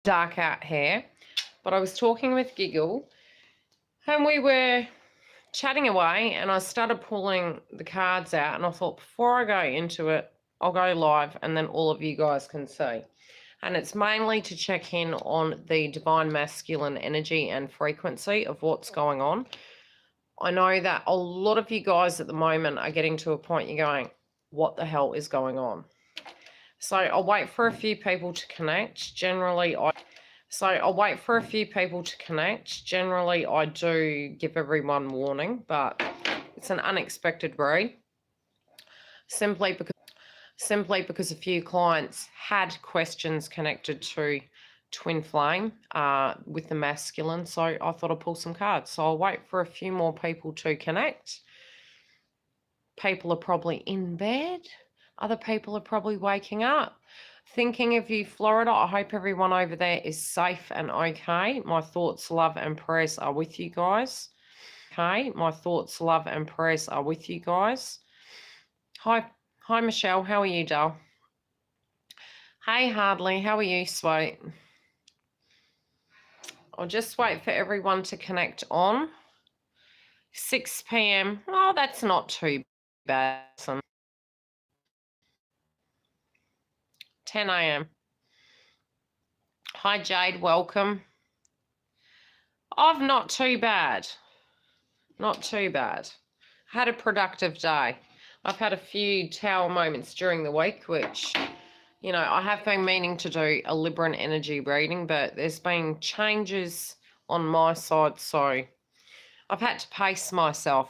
dark out hair, but I was talking with Giggle and we were chatting away and I started pulling the cards out and I thought before I go into it, I'll go live and then all of you guys can see. And it's mainly to check in on the divine masculine energy and frequency of what's going on. I know that a lot of you guys at the moment are getting to a point you're going, what the hell is going on? So I'll wait for a few people to connect. Generally, I do give everyone warning, but it's an unexpected read. Simply because a few clients had questions connected to twin flame with the masculine, so I thought I'd pull some cards. So I'll wait for a few more people to connect. People are probably in bed. Other people are probably waking up. Thinking of you, Florida. I hope everyone over there is safe and okay. My thoughts, love, and prayers are with you guys. Okay, my thoughts, love, and prayers are with you guys. Hi, Michelle. How are you, doll? Hey, Hardly. How are you, sweet? I'll just wait for everyone to connect on. 6 p.m. Oh, that's not too bad. 10 a.m. Hi, Jade. Welcome. Not too bad. Not too bad. Had a productive day. I've had a few tower moments during the week, which, you know, I have been meaning to do a Libran energy reading, but there's been changes on my side, so I've had to pace myself.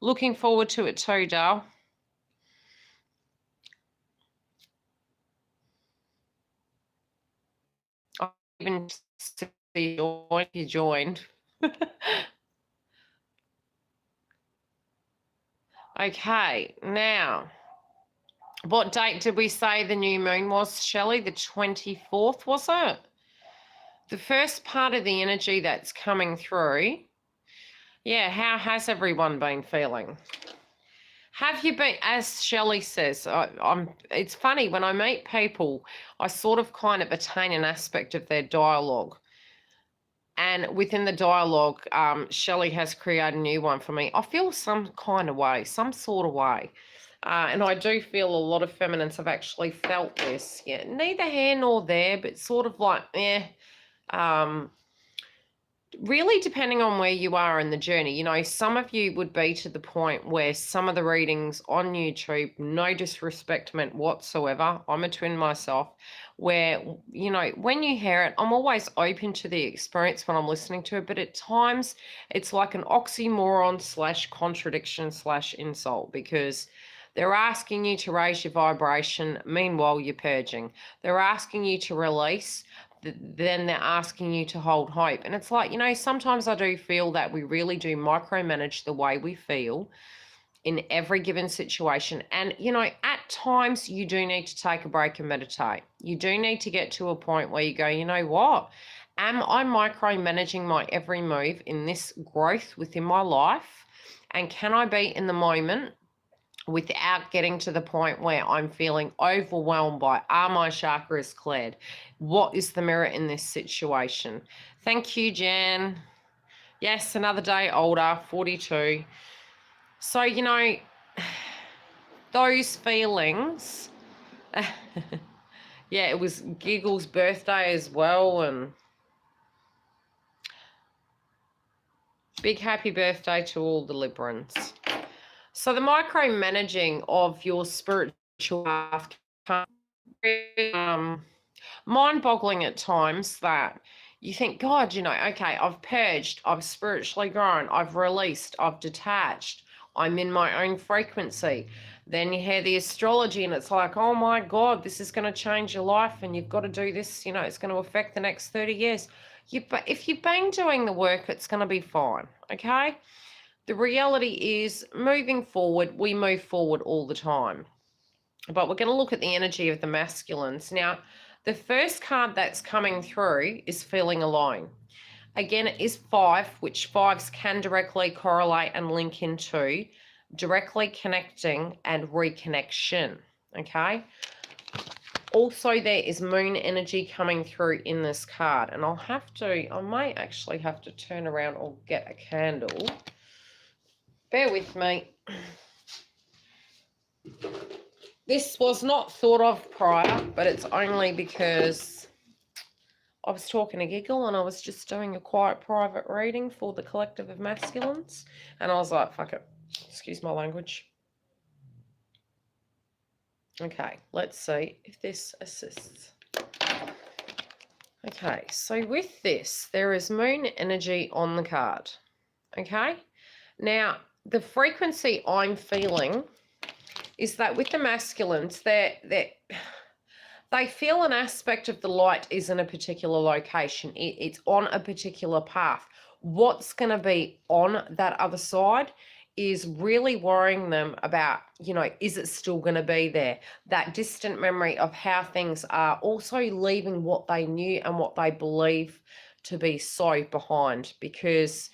Looking forward to it too, Dale. I even see you joined. Okay, now, what date did we say the new moon was, Shelley? The 24th, was it? The first part of the energy that's coming through. Yeah, how has everyone been feeling? Have you been, as Shelley says, it's funny, when I meet people, I sort of kind of attain an aspect of their dialogue. And within the dialogue, Shelley has created a new one for me. I feel some kind of way, some sort of way. And I do feel a lot of feminines have actually felt this. Yeah, neither here nor there, but sort of like, really depending on where you are in the journey. You know, some of you would be to the point where some of the readings on YouTube, no disrespect meant whatsoever, I'm a twin myself, where, you know, when you hear it, I'm always open to the experience when I'm listening to it, but at times it's like an oxymoron / contradiction / insult, because they're asking you to raise your vibration, meanwhile you're purging. They're asking you to release, then they're asking you to hold hope. And it's like, you know, sometimes I do feel that we really do micromanage the way we feel in every given situation. And, you know, at times you do need to take a break and meditate. You do need to get to a point where you go, you know what? Am I micromanaging my every move in this growth within my life? And can I be in the moment without getting to the point where I'm feeling overwhelmed by, are my chakras cleared? What is the mirror in this situation? Thank you, Jan. Yes, another day older, 42. So, you know, those feelings, yeah, it was Giggle's birthday as well, and big happy birthday to all the Librans. So the micromanaging of your spiritual path can be mind-boggling at times, that you think, God, you know, okay, I've purged, I've spiritually grown, I've released, I've detached, I'm in my own frequency. Then you hear the astrology and it's like, oh my God, this is going to change your life and you've got to do this, you know, it's going to affect the next 30 years. If you've been doing the work, it's going to be fine, okay? The reality is, moving forward, we move forward all the time. But we're going to look at the energy of the masculines. Now, the first card that's coming through is feeling alone. Again, it is 5, which 5s can directly correlate and link into directly connecting and reconnection, okay? Also, there is moon energy coming through in this card. And I might actually have to turn around or get a candle. Bear with me. This was not thought of prior, but it's only because I was talking to Giggle and I was just doing a quiet private reading for the collective of masculines. And I was like, fuck it. Excuse my language. Okay, let's see if this assists. Okay, so with this, there is moon energy on the card. Okay, now the frequency I'm feeling is that with the masculines, they feel an aspect of the light is in a particular location. It's on a particular path. What's going to be on that other side is really worrying them about, you know, is it still going to be there? That distant memory of how things are, also leaving what they knew and what they believe to be so behind, because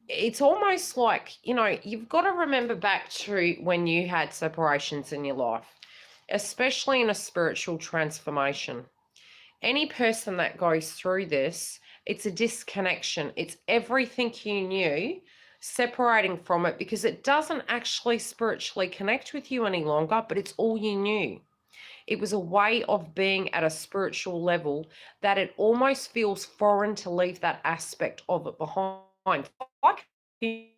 it's almost like, you know, you've got to remember back to when you had separations in your life, especially in a spiritual transformation. Any person that goes through this, it's a disconnection. It's everything you knew separating from it, because it doesn't actually spiritually connect with you any longer, but it's all you knew. It was a way of being at a spiritual level that it almost feels foreign to leave that aspect of it behind. Like, you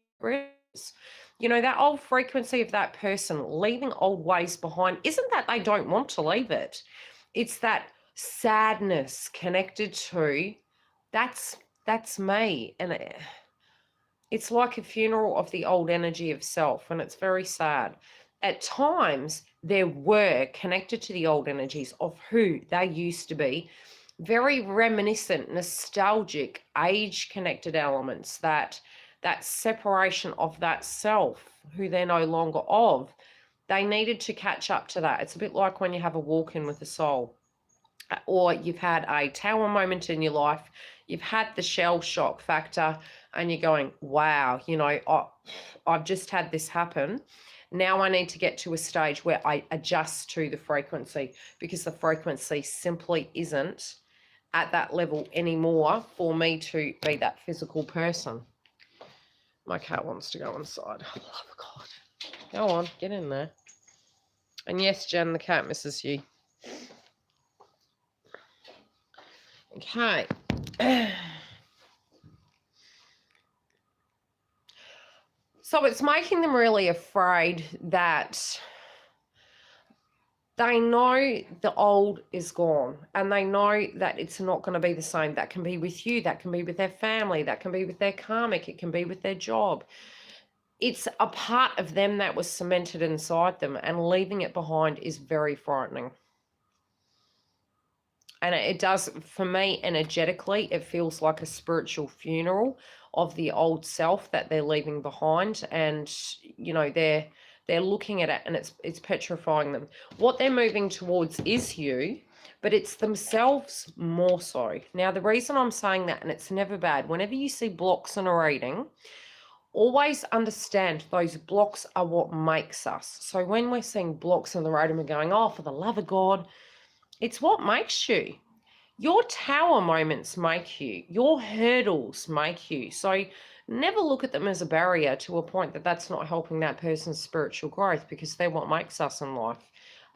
know, that old frequency of that person leaving old ways behind, isn't that they don't want to leave it. It's that sadness connected to, that's me. And it's like a funeral of the old energy of self, and it's very sad. At times, there were connected to the old energies of who they used to be, very reminiscent, nostalgic, age-connected elements, that separation of that self, who they're no longer of. They needed to catch up to that. It's a bit like when you have a walk-in with the soul, or you've had a tower moment in your life, you've had the shell shock factor, and you're going, wow, you know, I've just had this happen. Now I need to get to a stage where I adjust to the frequency, because the frequency simply isn't at that level anymore for me to be that physical person. My cat wants to go inside. Oh, God. Go on, get in there. And yes, Jen, the cat misses you. Okay. So it's making them really afraid that they know the old is gone, and they know that it's not going to be the same. That can be with you, that can be with their family, that can be with their karmic, it can be with their job. It's a part of them that was cemented inside them, and leaving it behind is very frightening. And it does, for me, energetically, it feels like a spiritual funeral of the old self that they're leaving behind. And, you know, they're looking at it, and it's petrifying them. What they're moving towards is you, but it's themselves more so. Now, the reason I'm saying that, and it's never bad, whenever you see blocks in a reading, always understand those blocks are what makes us. So when we're seeing blocks in the reading, we're going, oh, for the love of God, it's what makes you. Your tower moments make you. Your hurdles make you. So never look at them as a barrier to a point that that's not helping that person's spiritual growth, because they're what makes us in life.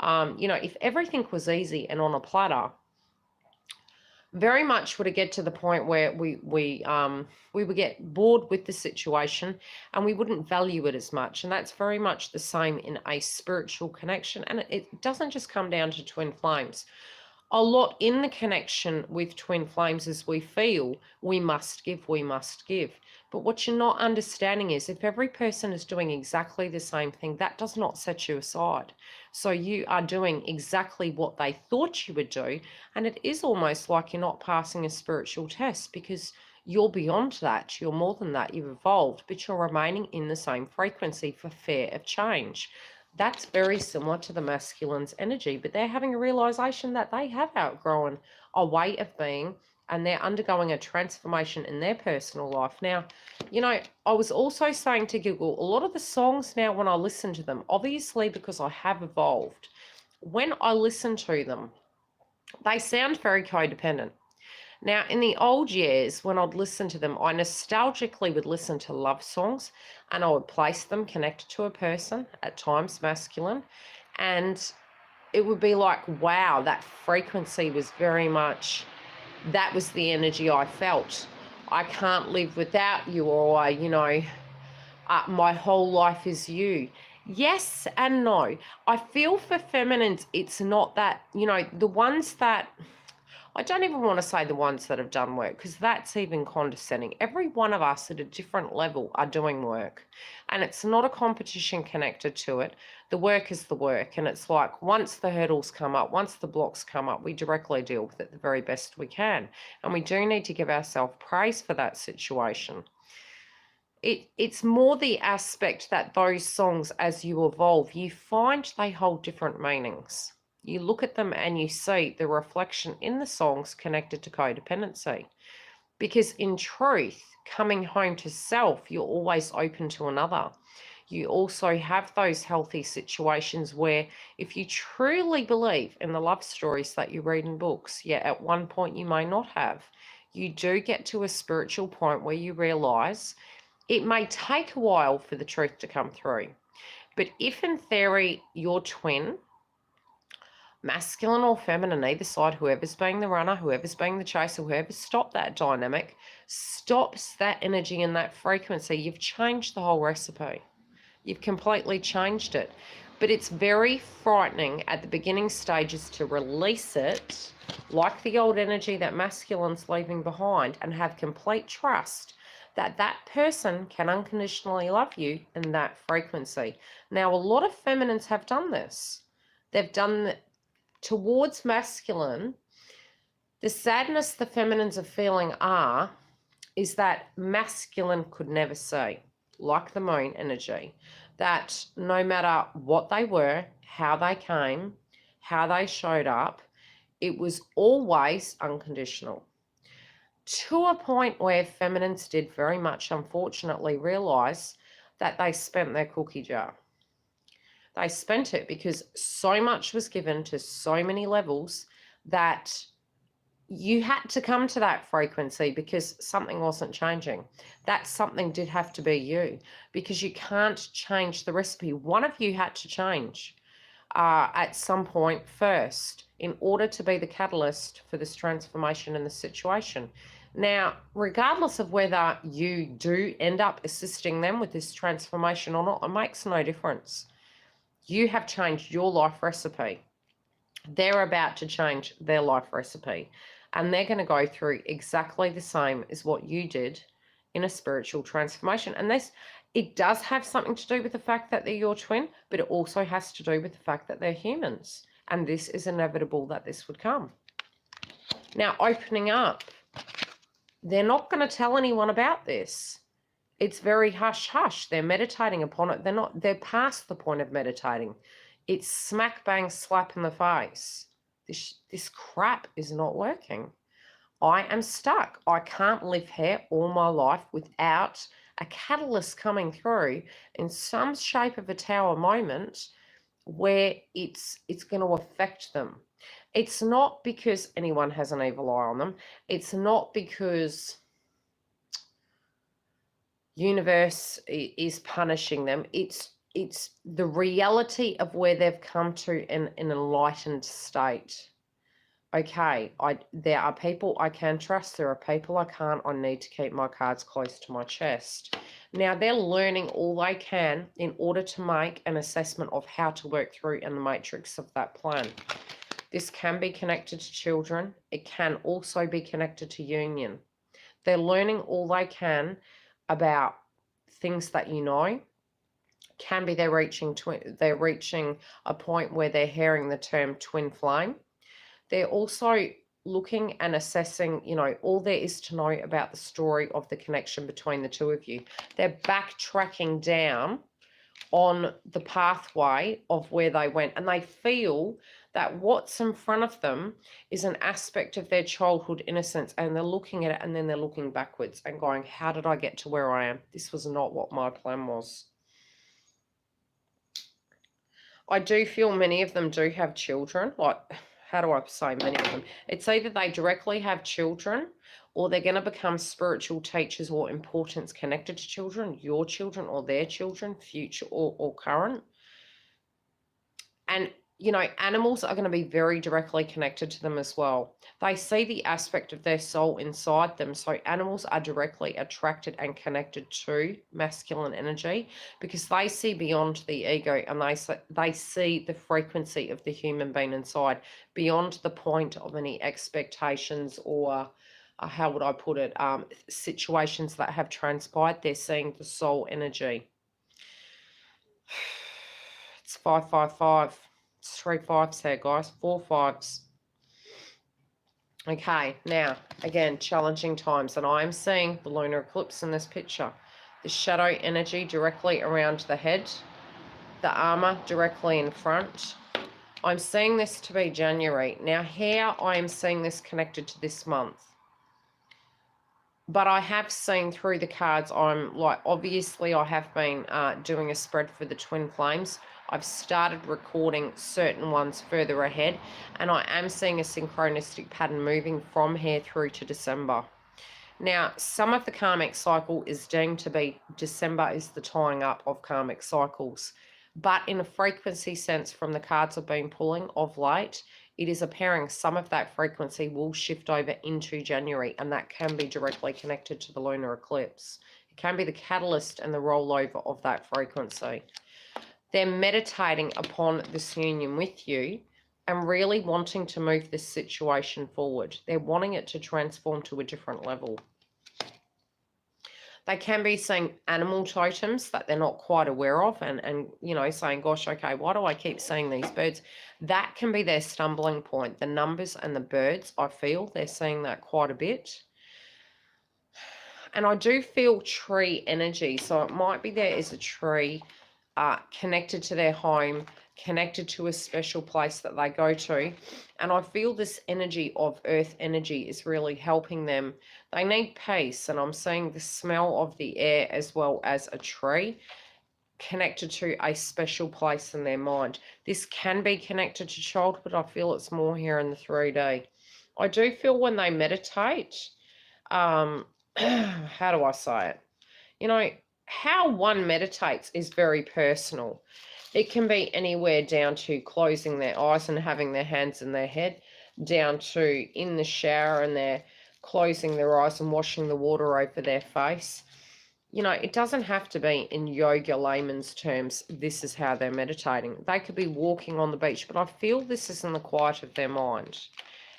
You know, if everything was easy and on a platter, very much would it get to the point where we would get bored with the situation, and we wouldn't value it as much. And that's very much the same in a spiritual connection. And it doesn't just come down to twin flames. A lot in the connection with twin flames is we feel we must give. But what you're not understanding is, if every person is doing exactly the same thing, that does not set you aside. So you are doing exactly what they thought you would do. And it is almost like you're not passing a spiritual test, because you're beyond that. You're more than that. You've evolved, but you're remaining in the same frequency for fear of change. That's very similar to the masculine's energy, but they're having a realization that they have outgrown a way of being, and they're undergoing a transformation in their personal life. Now, you know, I was also saying to Google, a lot of the songs now, when I listen to them, obviously because I have evolved, when I listen to them, They sound very codependent. Now, in the old years, when I'd listen to them, I nostalgically would listen to love songs and I would place them connected to a person, at times masculine, and it would be like, wow, that frequency was very much, that was the energy I felt. I can't live without you, or my whole life is you. Yes and no. I feel for feminines, it's not that, the ones that, I don't even want to say the ones that have done work, because that's even condescending. Every one of us at a different level are doing work, and it's not a competition connected to it. The work is the work, and it's like once the hurdles come up, once the blocks come up, we directly deal with it the very best we can. And we do need to give ourselves praise for that situation. It's more the aspect that those songs, as you evolve, you find they hold different meanings. You look at them and you see the reflection in the songs connected to codependency. Because in truth, coming home to self, you're always open to another. You also have those healthy situations where if you truly believe in the love stories that you read in books, yeah, at one point you may not have, you do get to a spiritual point where you realize it may take a while for the truth to come through. But if in theory your twin, masculine or feminine, either side, whoever's being the runner, whoever's being the chaser, whoever's stopped that dynamic, stops that energy and that frequency, you've changed the whole recipe. You've completely changed it. But it's very frightening at the beginning stages to release it, like the old energy that masculine's leaving behind, and have complete trust that that person can unconditionally love you in that frequency. Now, a lot of feminines have done this. They've done towards masculine. The sadness the feminines are feeling is that masculine could never see, like the moon energy, that no matter what they were, how they came, how they showed up, it was always unconditional. To a point where feminines did very much, unfortunately, realize that they spent their cookie jar. They spent it because so much was given to so many levels that you had to come to that frequency because something wasn't changing. That something did have to be you, because you can't change the recipe. One of you had to change at some point first in order to be the catalyst for this transformation in the situation. Now, regardless of whether you do end up assisting them with this transformation or not, it makes no difference. You have changed your life recipe. They're about to change their life recipe, and they're going to go through exactly the same as what you did in a spiritual transformation. And it does have something to do with the fact that they're your twin, but it also has to do with the fact that they're humans. And this is inevitable that this would come. Now, opening up, they're not going to tell anyone about this. It's very hush-hush. They're meditating upon it. They're past the point of meditating. It's smack bang slap in the face. This crap is not working. I am stuck. I can't live here all my life without a catalyst coming through in some shape of a tower moment where it's going to affect them. It's not because anyone has an evil eye on them. It's not because universe is punishing them. It's the reality of where they've come to in an enlightened state. Okay, there are people I can trust. There are people I can't. I need to keep my cards close to my chest. Now, they're learning all they can in order to make an assessment of how to work through in the matrix of that plan. This can be connected to children. It can also be connected to union. They're learning all they can about things that you know. Can be they're reaching a point where they're hearing the term twin flame. They're also looking and assessing, all there is to know about the story of the connection between the two of you. They're backtracking down on the pathway of where they went, and they feel that what's in front of them is an aspect of their childhood innocence, and they're looking at it and then they're looking backwards and going, how did I get to where I am? This was not what my plan was. I do feel many of them do have children, like how do I say many of them? It's either they directly have children, or they're going to become spiritual teachers or importance connected to children, your children or their children, future or current. And, you know, animals are going to be very directly connected to them as well. They see the aspect of their soul inside them. So animals are directly attracted and connected to masculine energy because they see beyond the ego, and they see the frequency of the human being inside, beyond the point of any expectations or how would I put it, situations that have transpired. They're seeing the soul energy. It's 555. It's 3 5s here, guys. 4 5s. Okay, now, again, challenging times. And I am seeing the lunar eclipse in this picture. The shadow energy directly around the head. The armor directly in front. I'm seeing this to be January. Now, here I am seeing this connected to this month. But I have seen through the cards, I'm like, obviously I have been doing a spread for the twin flames. I've started recording certain ones further ahead, and I am seeing a synchronistic pattern moving from here through to December. Now, some of the karmic cycle is deemed to be December is the tying up of karmic cycles. But in a frequency sense from the cards I've been pulling of late, it is appearing some of that frequency will shift over into January, and that can be directly connected to the lunar eclipse. It can be the catalyst and the rollover of that frequency. They're meditating upon this union with you and really wanting to move this situation forward. They're wanting it to transform to a different level. They can be seeing animal totems that they're not quite aware of and you know, saying, gosh, okay, why do I keep seeing these birds? That can be their stumbling point. The numbers and the birds, I feel they're seeing that quite a bit. And I do feel tree energy. So it might be there is a tree connected to their home, connected to a special place that they go to. And I feel this energy of earth energy is really helping them. They need peace, and I'm seeing the smell of the air as well as a tree connected to a special place in their mind. This can be connected to childhood, but I feel it's more here in the 3D. I do feel when they meditate, how do I say it? You know, how one meditates is very personal. It can be anywhere down to closing their eyes and having their hands in their head, down to in the shower and they're closing their eyes and washing the water over their face. You know, it doesn't have to be in yoga layman's terms, this is how they're meditating. They could be walking on the beach, but I feel this is in the quiet of their mind.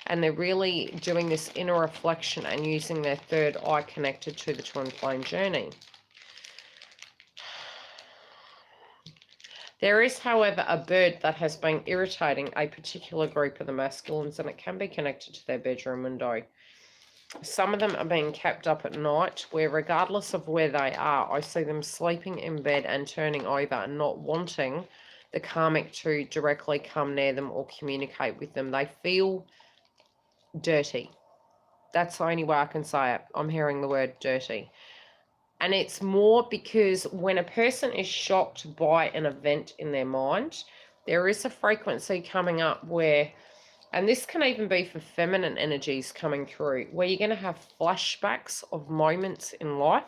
And they're really doing this inner reflection and using their third eye connected to the twin flame journey. There is, however, a bird that has been irritating a particular group of the masculines, and it can be connected to their bedroom window. Some of them are being kept up at night, where regardless of where they are, I see them sleeping in bed and turning over and not wanting the karmic to directly come near them or communicate with them. They feel dirty. That's the only way I can say it. I'm hearing the word dirty. And it's more because when a person is shocked by an event in their mind, there is a frequency coming up where, and this can even be for feminine energies coming through, where you're going to have flashbacks of moments in life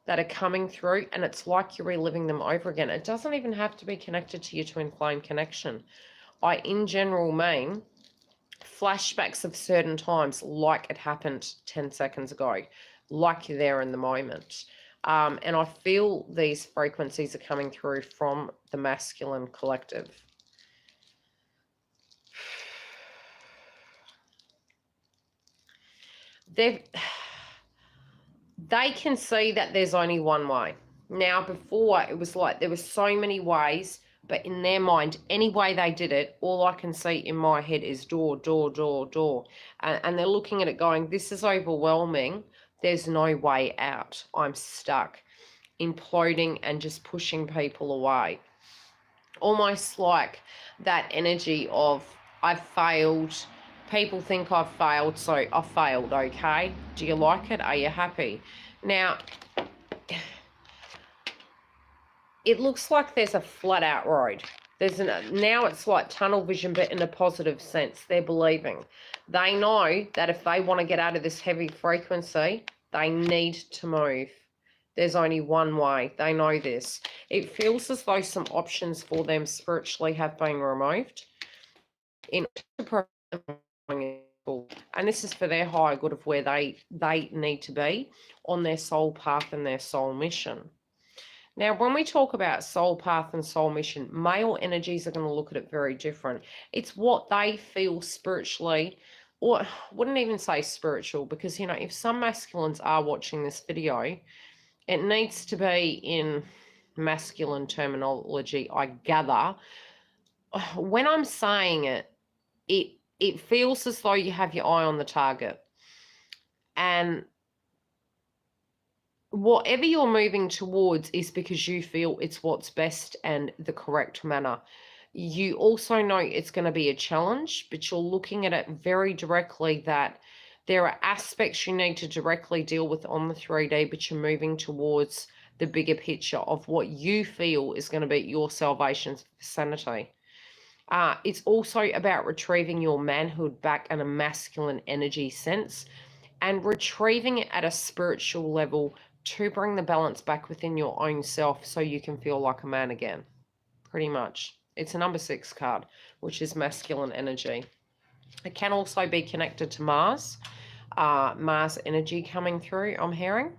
that are coming through, and it's like you're reliving them over again. It doesn't even have to be connected to your twin flame connection. I, in general, mean flashbacks of certain times like it happened 10 seconds ago. Like you're there in the moment. And I feel these frequencies are coming through from the masculine collective. They can see that there's only one way. Now, before, it was like there were so many ways, but in their mind, any way they did it, all I can see in my head is door, door, door, door. And they're looking at it going, this is overwhelming. There's no way out. I'm stuck, imploding and just pushing people away. Almost like that energy of I've failed. People think I've failed, so I failed, okay? Do you like it? Are you happy? Now, it looks like there's a flat out road. Now it's like tunnel vision, but in a positive sense. They're believing. They know that if they want to get out of this heavy frequency, they need to move. There's only one way. They know this. It feels as though some options for them spiritually have been removed in order to prevent. And this is for their higher good of where they need to be on their soul path and their soul mission. Now, when we talk about soul path and soul mission, male energies are going to look at it very different. It's what they feel spiritually, or I wouldn't even say spiritual, because, if some masculines are watching this video, it needs to be in masculine terminology, I gather. When I'm saying it, it feels as though you have your eye on the target. And whatever you're moving towards is because you feel it's what's best and the correct manner. You also know it's going to be a challenge, but you're looking at it very directly that there are aspects you need to directly deal with on the 3D, but you're moving towards the bigger picture of what you feel is going to be your salvation sanity. It's also about retrieving your manhood back in a masculine energy sense and retrieving it at a spiritual level to bring the balance back within your own self so you can feel like a man again, pretty much. It's a number 6 card, which is masculine energy. It can also be connected to Mars, Mars energy coming through, I'm hearing.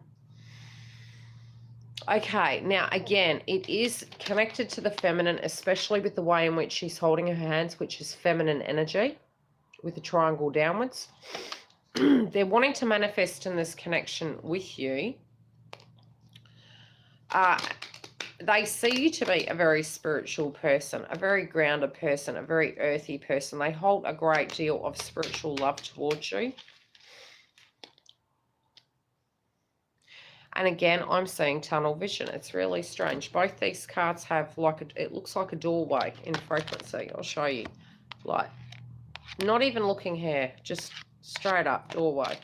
Okay, now again, it is connected to the feminine, especially with the way in which she's holding her hands, which is feminine energy with the triangle downwards. They're wanting to manifest in this connection with you. They see you to be a very spiritual person, a very grounded person, a very earthy person. They hold a great deal of spiritual love towards you. And again, I'm seeing tunnel vision. It's really strange. Both these cards have it looks like a doorway in frequency. I'll show you. Like, not even looking here, just straight up doorway.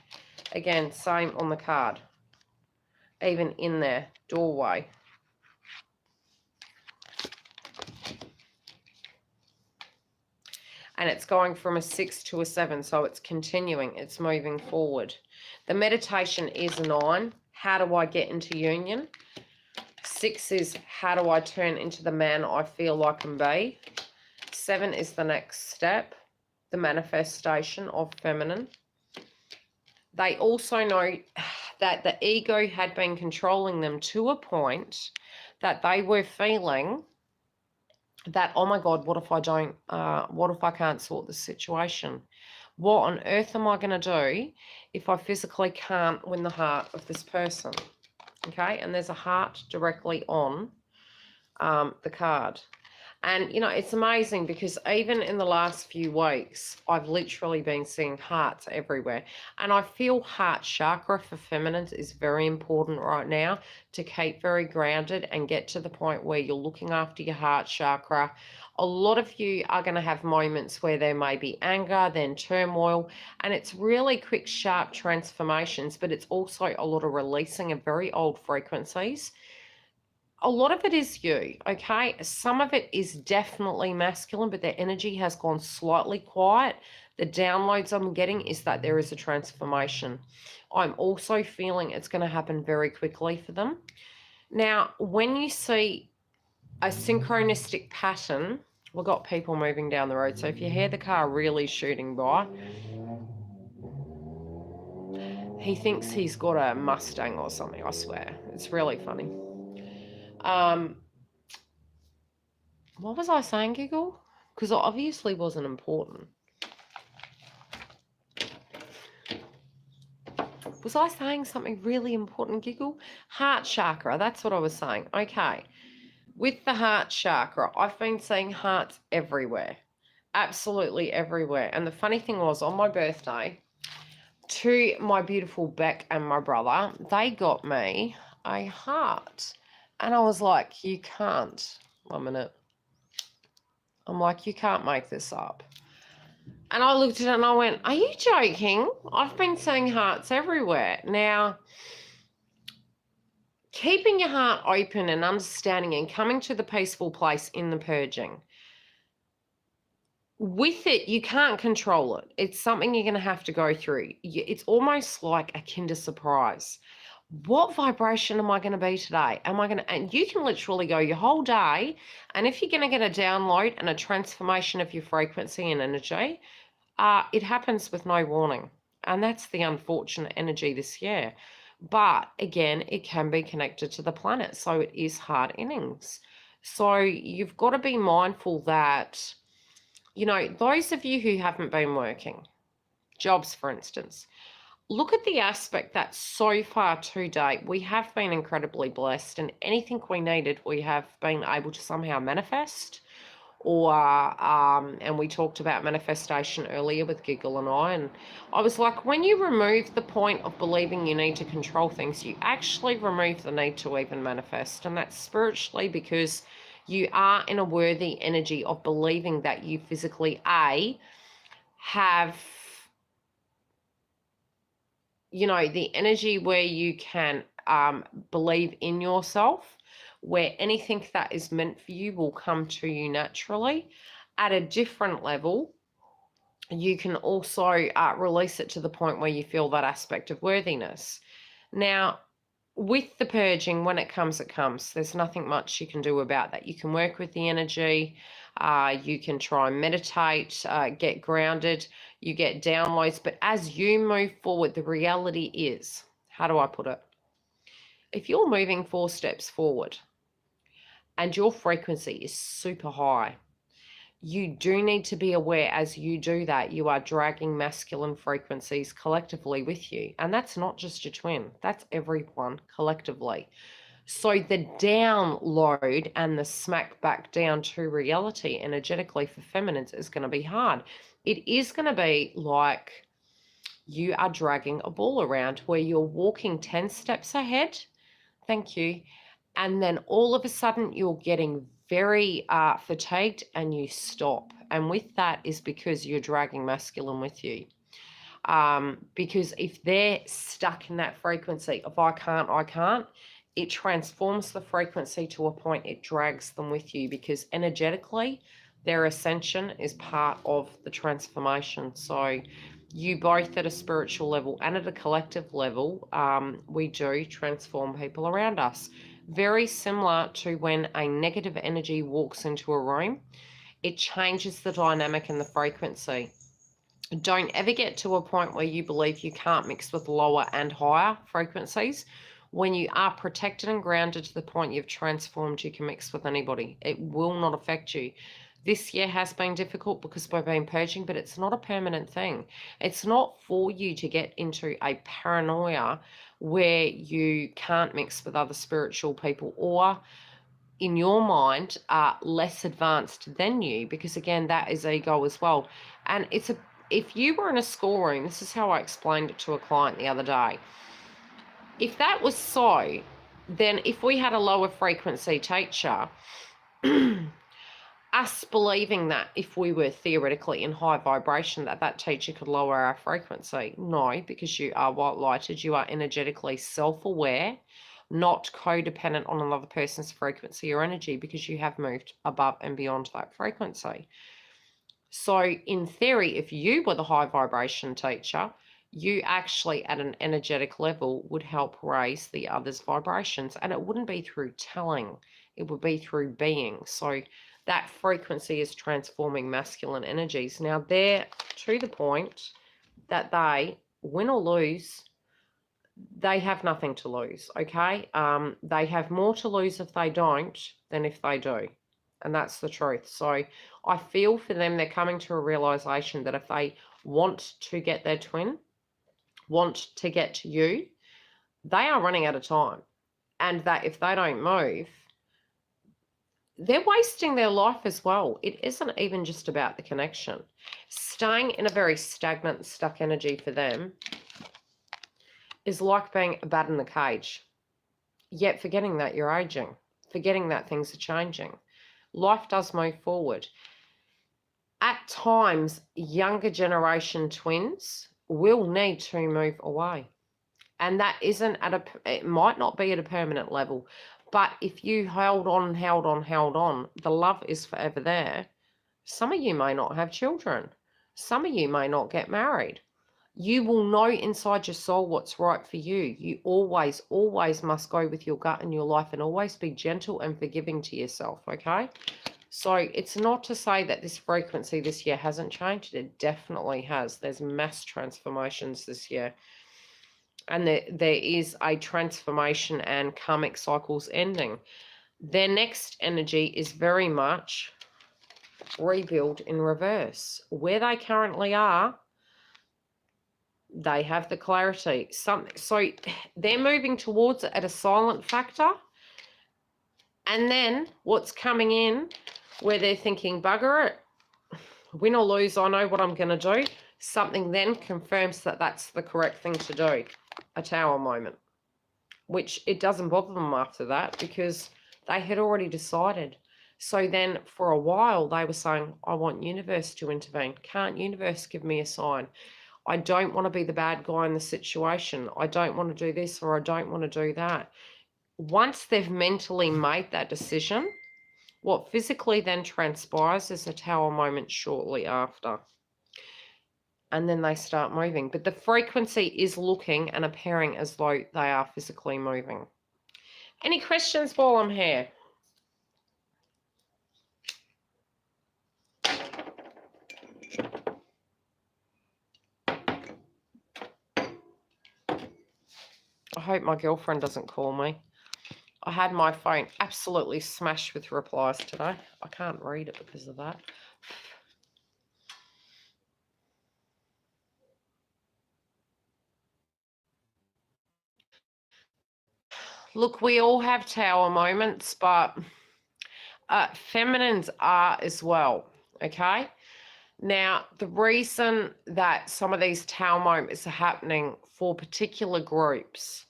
Again, same on the card. Even in there, doorway. And it's going from a 6 to a 7, so it's continuing. It's moving forward. The meditation is 9. How do I get into union? 6 is how do I turn into the man I feel I can be? 7 is the next step, the manifestation of feminine. They also know that the ego had been controlling them to a point that they were feeling that, oh my God, what if I can't sort this situation? What on earth am I going to do if I physically can't win the heart of this person? Okay, and there's a heart directly on the card. And, it's amazing because even in the last few weeks, I've literally been seeing hearts everywhere. And I feel heart chakra for feminines is very important right now to keep very grounded and get to the point where you're looking after your heart chakra. A lot of you are going to have moments where there may be anger, then turmoil, and it's really quick, sharp transformations, but it's also a lot of releasing of very old frequencies. A lot of it is you, okay? Some of it is definitely masculine, but their energy has gone slightly quiet. The downloads I'm getting is that there is a transformation. I'm also feeling it's going to happen very quickly for them. Now, when you see a synchronistic pattern, we've got people moving down the road. So if you hear the car really shooting by, he thinks he's got a Mustang or something, I swear. It's really funny. What was I saying, Giggle? Because it obviously wasn't important. Was I saying something really important, Giggle? Heart chakra, that's what I was saying. Okay. With the heart chakra, I've been seeing hearts everywhere. Absolutely everywhere. And the funny thing was, on my birthday, to my beautiful Beck and my brother, they got me a heart. And I was like, you can't. 1 minute. I'm like, you can't make this up. And I looked at it and I went, are you joking? I've been seeing hearts everywhere. Now, keeping your heart open and understanding and coming to the peaceful place in the purging. With it, you can't control it. It's something you're going to have to go through. It's almost like a Kinder Surprise. What vibration am I going to be today? Am I going to, and you can literally go your whole day, and if you're going to get a download and a transformation of your frequency and energy, it happens with no warning. And that's the unfortunate energy this year. But again, it can be connected to the planet, so it is hard innings. So you've got to be mindful that, you know, those of you who haven't been working, jobs for instance, look at the aspect that so far to date, we have been incredibly blessed, and anything we needed, we have been able to somehow manifest. Or, and we talked about manifestation earlier with Giggle and I was like, when you remove the point of believing you need to control things, you actually remove the need to even manifest. And that's spiritually because you are in a worthy energy of believing that you physically, have, you know, the energy where you can believe in yourself, where anything that is meant for you will come to you naturally. At a different level, you can also release it to the point where you feel that aspect of worthiness. Now, with the purging, when it comes, it comes. There's nothing much you can do about that. You can work with the energy. You can try and meditate, get grounded. You get downloads. But as you move forward, the reality is, how do I put it? If you're moving 4 steps forward and your frequency is super high, you do need to be aware as you do that, you are dragging masculine frequencies collectively with you. And that's not just your twin, that's everyone collectively. So the download and the smack back down to reality energetically for feminines is going to be hard. It is going to be like you are dragging a ball around where you're walking 10 steps ahead. Thank you. And then all of a sudden you're getting very fatigued and you stop. And with that is because you're dragging masculine with you. Because if they're stuck in that frequency of I can't, it transforms the frequency to a point it drags them with you, because energetically their ascension is part of the transformation. So you both at a spiritual level and at a collective level, we do transform people around us. Very similar to when a negative energy walks into a room, it changes the dynamic and the frequency. Don't ever get to a point where you believe you can't mix with lower and higher frequencies. When you are protected and grounded to the point you've transformed, you can mix with anybody. It will not affect you. This year has been difficult because we've been purging, but it's not a permanent thing. It's not for you to get into a paranoia where you can't mix with other spiritual people, or in your mind are less advanced than you, because again, that is ego as well. And if you were in a schoolroom, this is how I explained it to a client the other day. If that was so, then if we had a lower frequency teacher, us believing that if we were theoretically in high vibration, that teacher could lower our frequency. No, because you are white lighted, you are energetically self-aware, not codependent on another person's frequency or energy, because you have moved above and beyond that frequency. So in theory, if you were the high vibration teacher, you actually at an energetic level would help raise the other's vibrations, and it wouldn't be through telling, it would be through being. So that frequency is transforming masculine energies. Now they're to the point that they, win or lose, they have nothing to lose, okay? They have more to lose if they don't than if they do. And that's the truth. So I feel for them, they're coming to a realization that if they want to get their twin, want to get to you, they are running out of time. And that if they don't move, they're wasting their life as well. It isn't even just about the connection. Staying in a very stagnant, stuck energy for them is like being a bat in the cage, yet forgetting that you're aging, forgetting that things are changing. Life does move forward. At times, younger generation twins will need to move away. And that isn't it might not be at a permanent level, but if you held on, the love is forever there. Some of you may not have children. Some of you may not get married. You will know inside your soul what's right for you. You always, always must go with your gut in your life and always be gentle and forgiving to yourself, okay? So it's not to say that this frequency this year hasn't changed. It definitely has. There's mass transformations this year. And there is a transformation and karmic cycles ending. Their next energy is very much rebuild in reverse. Where they currently are, they have the clarity. So they're moving towards it at a silent factor. And then what's coming in where they're thinking, bugger it, win or lose, I know what I'm going to do. Something then confirms that that's the correct thing to do. A Tower moment. Which it doesn't bother them after that because they had already decided. So then for a while they were saying, I want universe to intervene. Can't universe give me a sign? I don't want to be the bad guy in the situation. I don't want to do this or I don't want to do that. Once they've mentally made that decision, what physically then transpires is a Tower moment shortly after. And then they start moving. But the frequency is looking and appearing as though they are physically moving. Any questions while I'm here? I hope my girlfriend doesn't call me. I had my phone absolutely smashed with replies today. I can't read it because of that. Look, we all have Tower moments, but feminines are as well, okay? Now, the reason that some of these Tower moments are happening for particular groups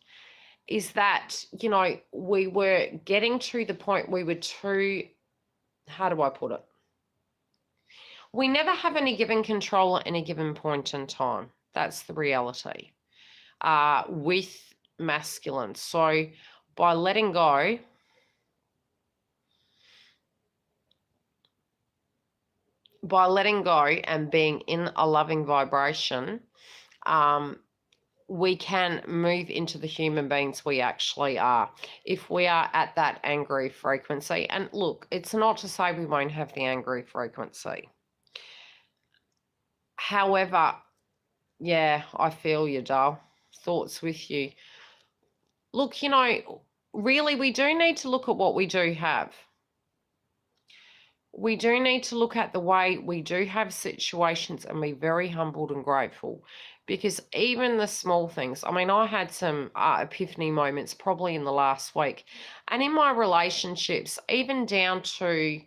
is that, you know, we were getting to the point we were too, how do I put it? We never have any given control at any given point in time. That's the reality with masculine. So by letting go, and being in a loving vibration, we can move into the human beings we actually are if we are at that angry frequency. And look, it's not to say we won't have the angry frequency. However, yeah, I feel you, doll. Thoughts with you. Look, you know, really, we do need to look at what we do have. We do need to look at the way we do have situations and be very humbled and grateful, because even the small things, I mean, I had some epiphany moments probably in the last week, and in my relationships, even down to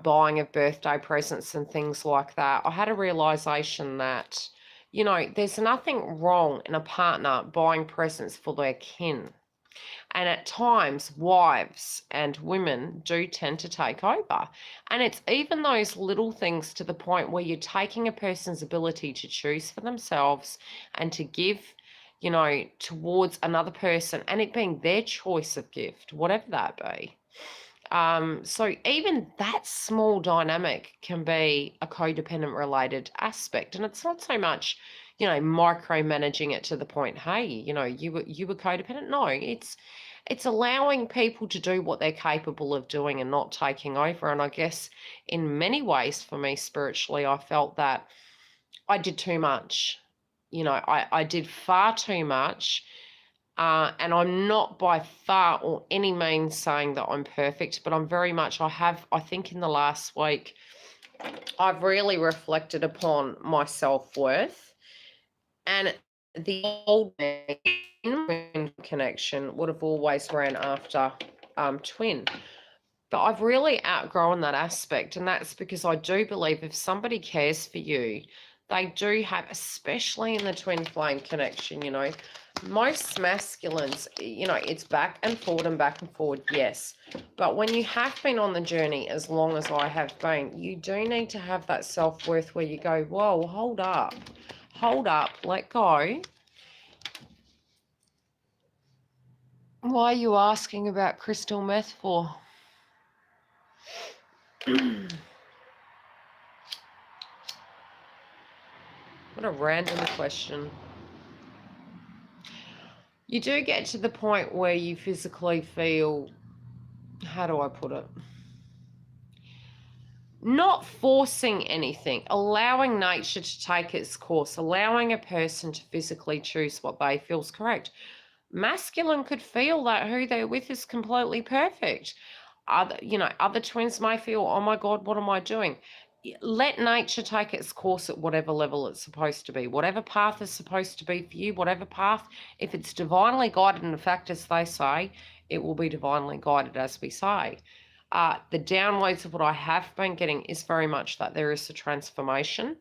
buying of birthday presents and things like that, I had a realization that, you know, there's nothing wrong in a partner buying presents for their kin. And at times, wives and women do tend to take over. And it's even those little things to the point where you're taking a person's ability to choose for themselves and to give, you know, towards another person, and it being their choice of gift, whatever that be. So even that small dynamic can be a codependent related aspect. And it's not so much, you know, micromanaging it to the point, hey, you know, you were codependent. No, it's allowing people to do what they're capable of doing and not taking over. And I guess in many ways for me spiritually, I felt that I did too much. You know, I did far too much. And I'm not by far or any means saying that I'm perfect, but I'm very much, I think in the last week, I've really reflected upon my self-worth. And the old man connection would have always ran after twin. But I've really outgrown that aspect. And that's because I do believe if somebody cares for you, they do have, especially in the twin flame connection, you know, most masculines, you know, it's back and forward, yes. But when you have been on the journey as long as I have been, you do need to have that self-worth where you go, whoa, hold up, let go. Why are you asking about crystal meth for? What a random question. You do get to the point where you physically feel, how do I put it? Not forcing anything, allowing nature to take its course, allowing a person to physically choose what they feel is correct. Masculine could feel that who they're with is completely perfect. Other twins may feel, oh my God, what am I doing? Let nature take its course at whatever level it's supposed to be, whatever path is supposed to be for you, whatever path, if it's divinely guided, in fact, as they say, it will be divinely guided, as we say. The downloads of what I have been getting is very much that there is a transformation.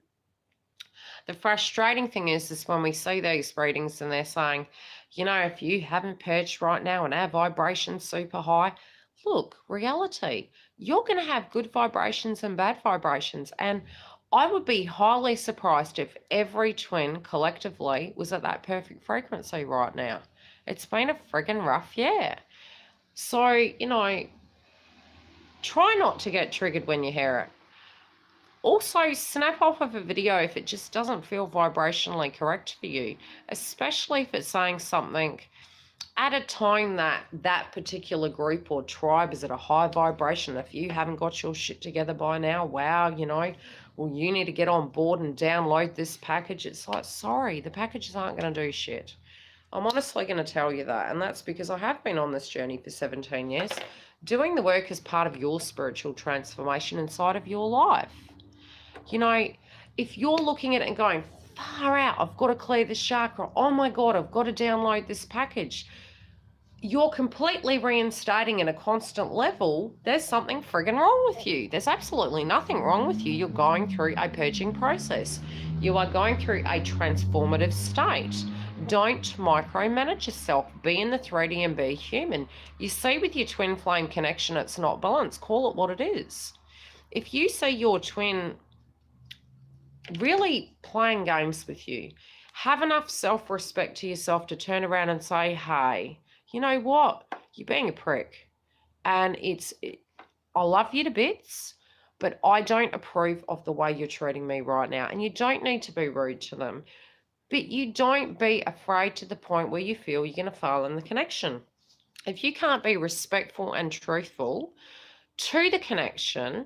The frustrating thing is when we see these readings and they're saying, if you haven't purged right now and our vibration's super high, look, reality, you're going to have good vibrations and bad vibrations. And I would be highly surprised if every twin collectively was at that perfect frequency right now. It's been a friggin' rough year. So, try not to get triggered when you hear it. Also, snap off of a video if it just doesn't feel vibrationally correct for you, especially if it's saying something at a time that particular group or tribe is at a high vibration. If you haven't got your shit together by now, wow, well, you need to get on board and download this package. It's like, sorry, the packages aren't going to do shit. I'm honestly going to tell you that, and that's because I have been on this journey for 17 years, doing the work as part of your spiritual transformation inside of your life. If you're looking at it and going, far out, I've got to clear this chakra, oh my God, I've got to download this package, you're completely reinstating at a constant level, there's something friggin' wrong with you. There's absolutely nothing wrong with you. You're going through a purging process. You are going through a transformative state. Don't micromanage yourself. Be in the 3D and be human. You see with your twin flame connection, it's not balanced. Call it what it is. If you see your twin really playing games with you, have enough self-respect to yourself to turn around and say, hey, you know what? You're being a prick. And I love you to bits, but I don't approve of the way you're treating me right now. And you don't need to be rude to them. But you don't be afraid to the point where you feel you're going to fail in the connection. If you can't be respectful and truthful to the connection,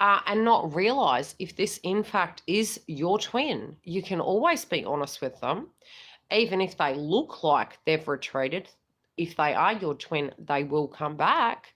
and not realize if this in fact is your twin, you can always be honest with them. Even if they look like they've retreated, if they are your twin, they will come back.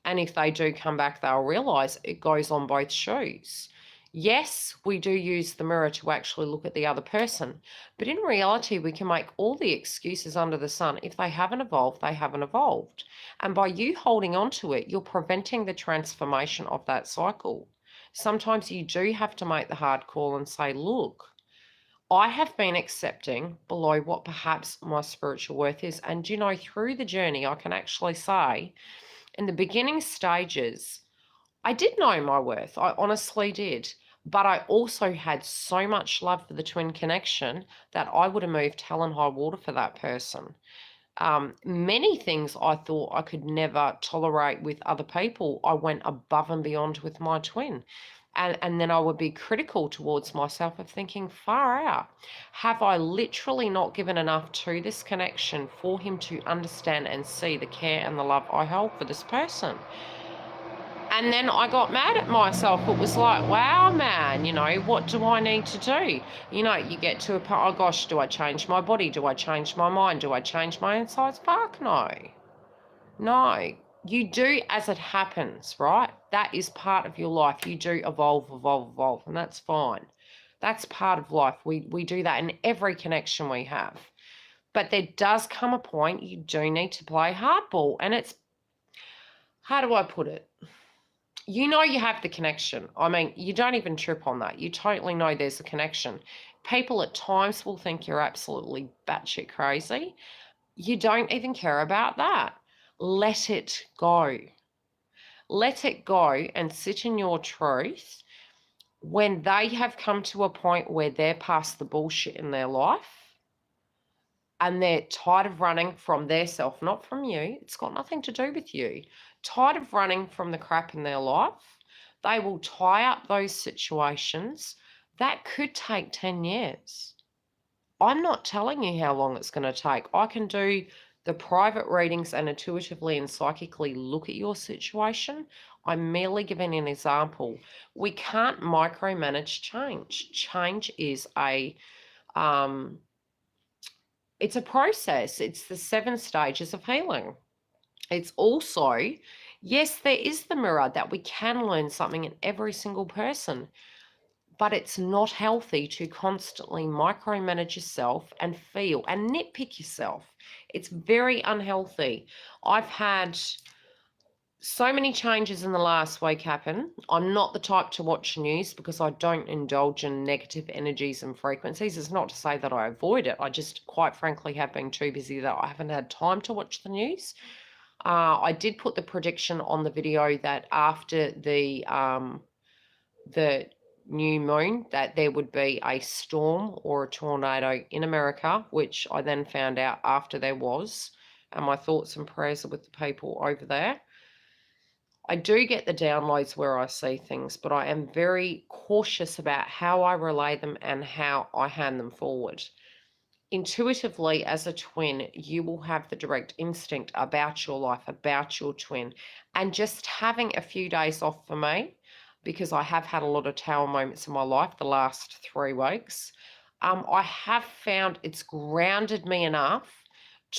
And if they do come back, they'll realize it goes on both shoes. Yes, we do use the mirror to actually look at the other person, but in reality, we can make all the excuses under the sun. If they haven't evolved, they haven't evolved. And by you holding on to it, you're preventing the transformation of that cycle. Sometimes you do have to make the hard call and say, look, I have been accepting below what perhaps my spiritual worth is. And, through the journey, I can actually say in the beginning stages, I did know my worth. I honestly did. But I also had so much love for the twin connection that I would have moved hell and high water for that person. Many things I thought I could never tolerate with other people, I went above and beyond with my twin. And then I would be critical towards myself of thinking, far out. Have I literally not given enough to this connection for him to understand and see the care and the love I hold for this person? And then I got mad at myself. It was like, wow, man, what do I need to do? You get to a point, oh gosh, do I change my body? Do I change my mind? Do I change my insides? Fuck no. No. You do as it happens, right? That is part of your life. You do evolve, and that's fine. That's part of life. We do that in every connection we have. But there does come a point you do need to play hardball. And it's, how do I put it? You have the connection. I mean, you don't even trip on that. You totally know there's a connection. People at times will think you're absolutely batshit crazy. You don't even care about that. Let it go. Let it go and sit in your truth. When they have come to a point where they're past the bullshit in their life and they're tired of running from their self, not from you, it's got nothing to do with you, tired of running from the crap in their life, they will tie up those situations. That could take 10 years. I'm not telling you how long it's going to take. I can do the private readings and intuitively and psychically look at your situation. I'm merely giving an example. We can't micromanage change. Change is it's a process. It's the 7 stages of healing. It's also, yes, there is the mirror that we can learn something in every single person, but it's not healthy to constantly micromanage yourself and feel and nitpick yourself. It's very unhealthy. I've had so many changes in the last week happen. I'm not the type to watch news because I don't indulge in negative energies and frequencies. It's not to say that I avoid it. I just, quite frankly, have been too busy that I haven't had time to watch the news. I did put the prediction on the video that after the new moon that there would be a storm or a tornado in America, which I then found out after there was. And my thoughts and prayers are with the people over there. I do get the downloads where I see things, but I am very cautious about how I relay them and how I hand them forward. Intuitively, as a twin, you will have the direct instinct about your life, about your twin. And just having a few days off for me, because I have had a lot of tower moments in my life the last 3 weeks, I have found it's grounded me enough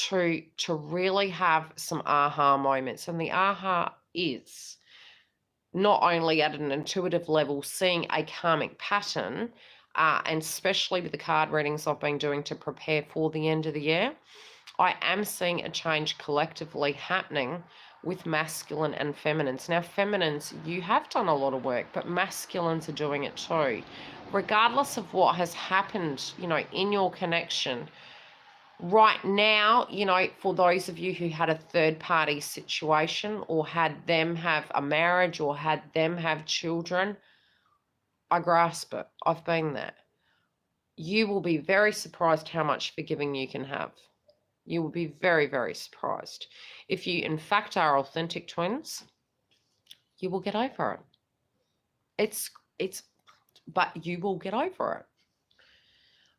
to really have some aha moments. And the aha is not only at an intuitive level, seeing a karmic pattern, and especially with the card readings I've been doing to prepare for the end of the year, I am seeing a change collectively happening with masculine and feminines. Now, feminines, you have done a lot of work, but masculines are doing it too. Regardless of what has happened, in your connection, right now, for those of you who had a third-party situation or had them have a marriage or had them have children, I grasp it. I've been there. You will be very surprised how much forgiving you can have. You will be very, very surprised. If you, in fact, are authentic twins, you will get over it. But you will get over it.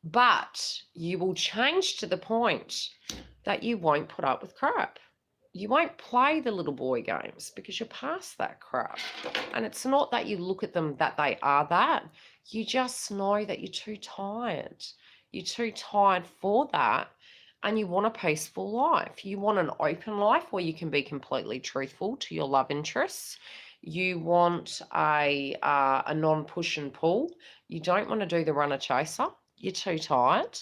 But you will change to the point that you won't put up with crap. You won't play the little boy games because you're past that crap. And it's not that you look at them that they are that. You just know that you're too tired. You're too tired for that. And you want a peaceful life. You want an open life where you can be completely truthful to your love interests. You want a non-push and pull. You don't want to do the runner chaser. You're too tired.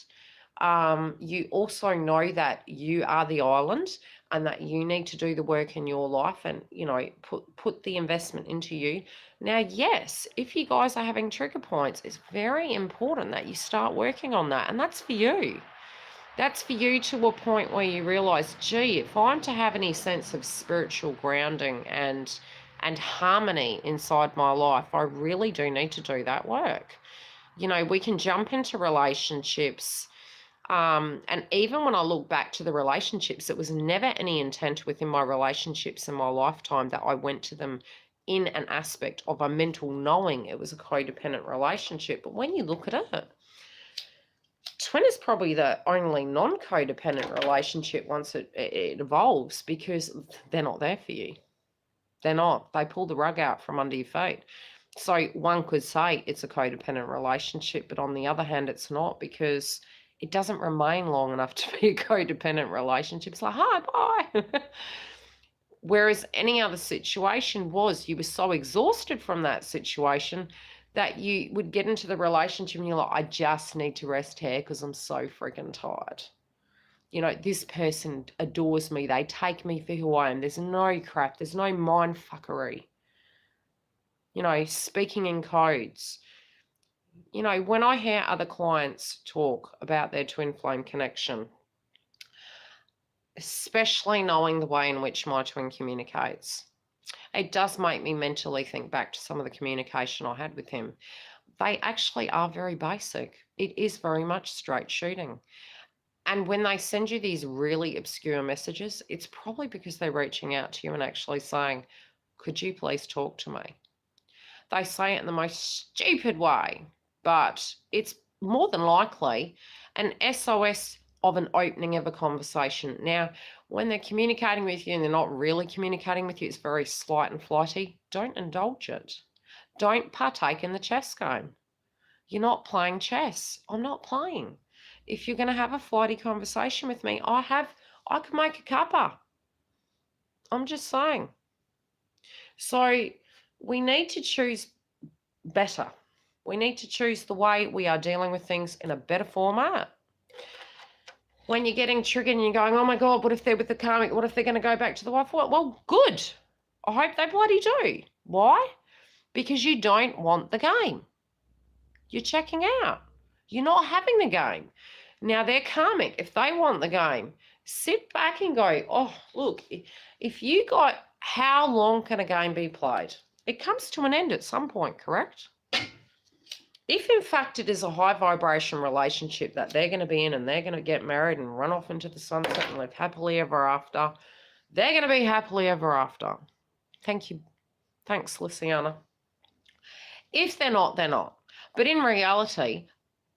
You also know that you are the island and that you need to do the work in your life and, put the investment into you. Now, yes, if you guys are having trigger points, it's very important that you start working on that. And that's for you. That's for you to a point where you realize, gee, if I'm to have any sense of spiritual grounding and harmony inside my life, I really do need to do that work. We can jump into relationships. And even when I look back to the relationships, it was never any intent within my relationships in my lifetime that I went to them in an aspect of a mental knowing it was a codependent relationship. But when you look at it, twin is probably the only non-codependent relationship once it evolves, because they're not there for you. They're not. They pull the rug out from under your feet. So one could say it's a codependent relationship, but on the other hand, it's not, because it doesn't remain long enough to be a codependent relationship. It's like, hi, bye. Whereas any other situation was, you were so exhausted from that situation that you would get into the relationship and you're like, I just need to rest here because I'm so freaking tired. This person adores me. They take me for who I am. There's no crap. There's no mind fuckery. Speaking in codes. When I hear other clients talk about their twin flame connection, especially knowing the way in which my twin communicates, it does make me mentally think back to some of the communication I had with him. They actually are very basic. It is very much straight shooting. And when they send you these really obscure messages, it's probably because they're reaching out to you and actually saying, could you please talk to me? They say it in the most stupid way, but it's more than likely an SOS of an opening of a conversation. Now, when they're communicating with you and they're not really communicating with you, it's very slight and flighty. Don't indulge it. Don't partake in the chess game. You're not playing chess. I'm not playing. If you're going to have a flighty conversation with me, I can make a cuppa. I'm just saying. So we need to choose better. We need to choose the way we are dealing with things in a better format. When you're getting triggered and you're going, oh my God, what if they're with the karmic? What if they're going to go back to the wife? Well, good. I hope they bloody do. Why? Because you don't want the game. You're checking out. You're not having the game. Now, they're karmic. If they want the game, sit back and go, oh, look, if you got, how long can a game be played? It comes to an end at some point, correct? If, in fact, it is a high vibration relationship that they're going to be in and they're going to get married and run off into the sunset and live happily ever after, they're going to be happily ever after. Thank you. Thanks, Luciana. If they're not, they're not. But in reality,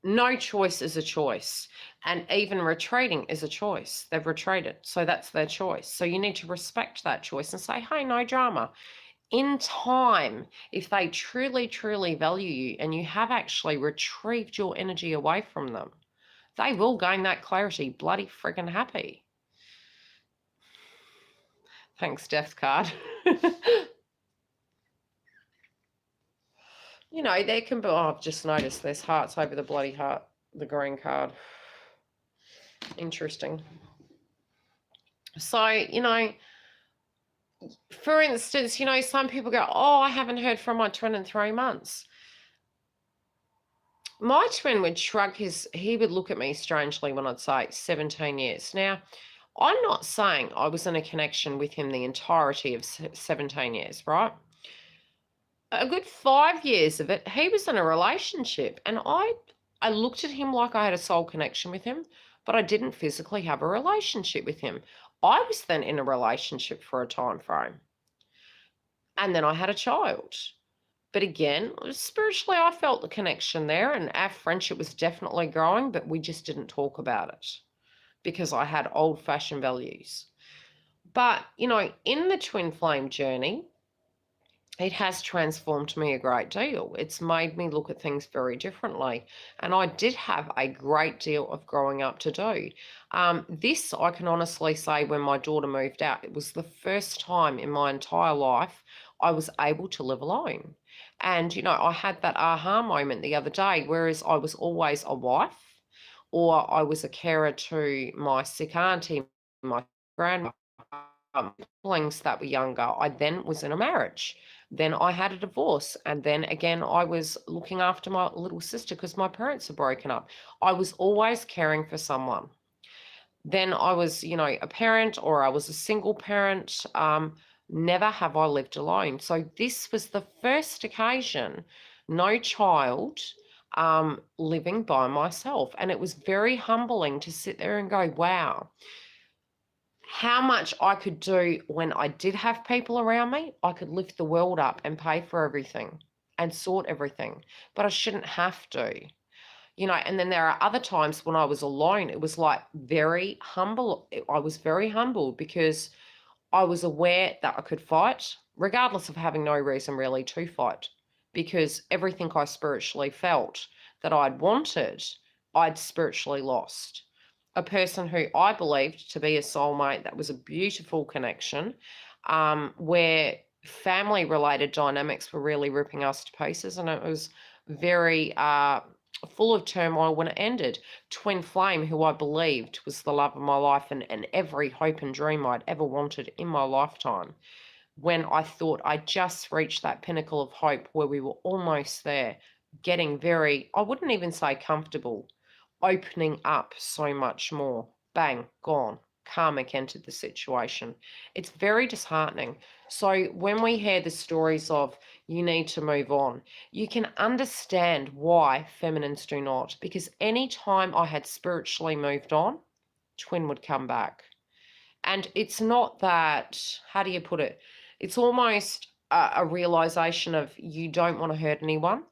no choice is a choice. And even retreating is a choice. They've retreated, so that's their choice. So you need to respect that choice and say, hey, no drama. In time, if they truly, truly value you and you have actually retrieved your energy away from them, they will gain that clarity bloody friggin' happy. Thanks, Death card. You know, there can be, oh, I've just noticed there's hearts over the bloody heart, the green card. Interesting. So, you know, for instance, you know, some people go, oh, I haven't heard from my twin in 3 months. My twin would shrug he would look at me strangely when I'd say 17 years. Now, I'm not saying I was in a connection with him the entirety of 17 years, right? A good 5 years of it, he was in a relationship, and I looked at him like I had a soul connection with him, but I didn't physically have a relationship with him. I was then in a relationship for a time frame, and then I had a child. But again, spiritually, I felt the connection there, and our friendship was definitely growing, but we just didn't talk about it because I had old-fashioned values. But, you know, in the twin flame journey, it has transformed me a great deal. It's made me look at things very differently. And I did have a great deal of growing up to do. This, I can honestly say, when my daughter moved out, it was the first time in my entire life I was able to live alone. And, you know, I had that aha moment the other day, whereas I was always a wife or I was a carer to my sick auntie, my grandma, siblings that were younger. I then was in a marriage. Then I had a divorce. And then again, I was looking after my little sister because my parents are broken up. I was always caring for someone. Then I was, you know, a parent or I was a single parent. Never have I lived alone. So this was the first occasion, no child, living by myself. And it was very humbling to sit there and go, wow, how much I could do when I did have people around me. I could lift the world up and pay for everything and sort everything, but I shouldn't have to, you know. And then there are other times when I was alone, it was like very humble. I was very humble because I was aware that I could fight, regardless of having no reason really to fight, because everything I spiritually felt that I'd wanted, I'd spiritually lost. A person who I believed to be a soulmate, that was a beautiful connection, where family-related dynamics were really ripping us to pieces, and it was very full of turmoil when it ended. Twin flame, who I believed was the love of my life and every hope and dream I'd ever wanted in my lifetime. When I thought I just reached that pinnacle of hope where we were almost there, getting very, I wouldn't even say comfortable, opening up so much more. Bang, gone. Karmic entered the situation. It's very disheartening. So when we hear the stories of you need to move on, you can understand why feminines do not. Because any time I had spiritually moved on, twin would come back. And it's not that, how do you put it? It's almost a realization of you don't want to hurt anyone.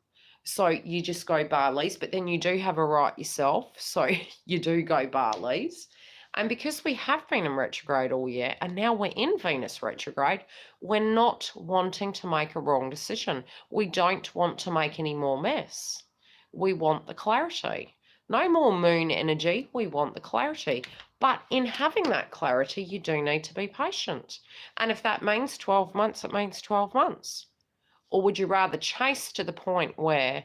So you just go Barley's, but then you do have a right yourself. So you do go Barley's. And because we have been in retrograde all year and now we're in Venus retrograde, we're not wanting to make a wrong decision. We don't want to make any more mess. We want the clarity. No more moon energy. We want the clarity. But in having that clarity, you do need to be patient. And if that means 12 months, it means 12 months. Or would you rather chase to the point where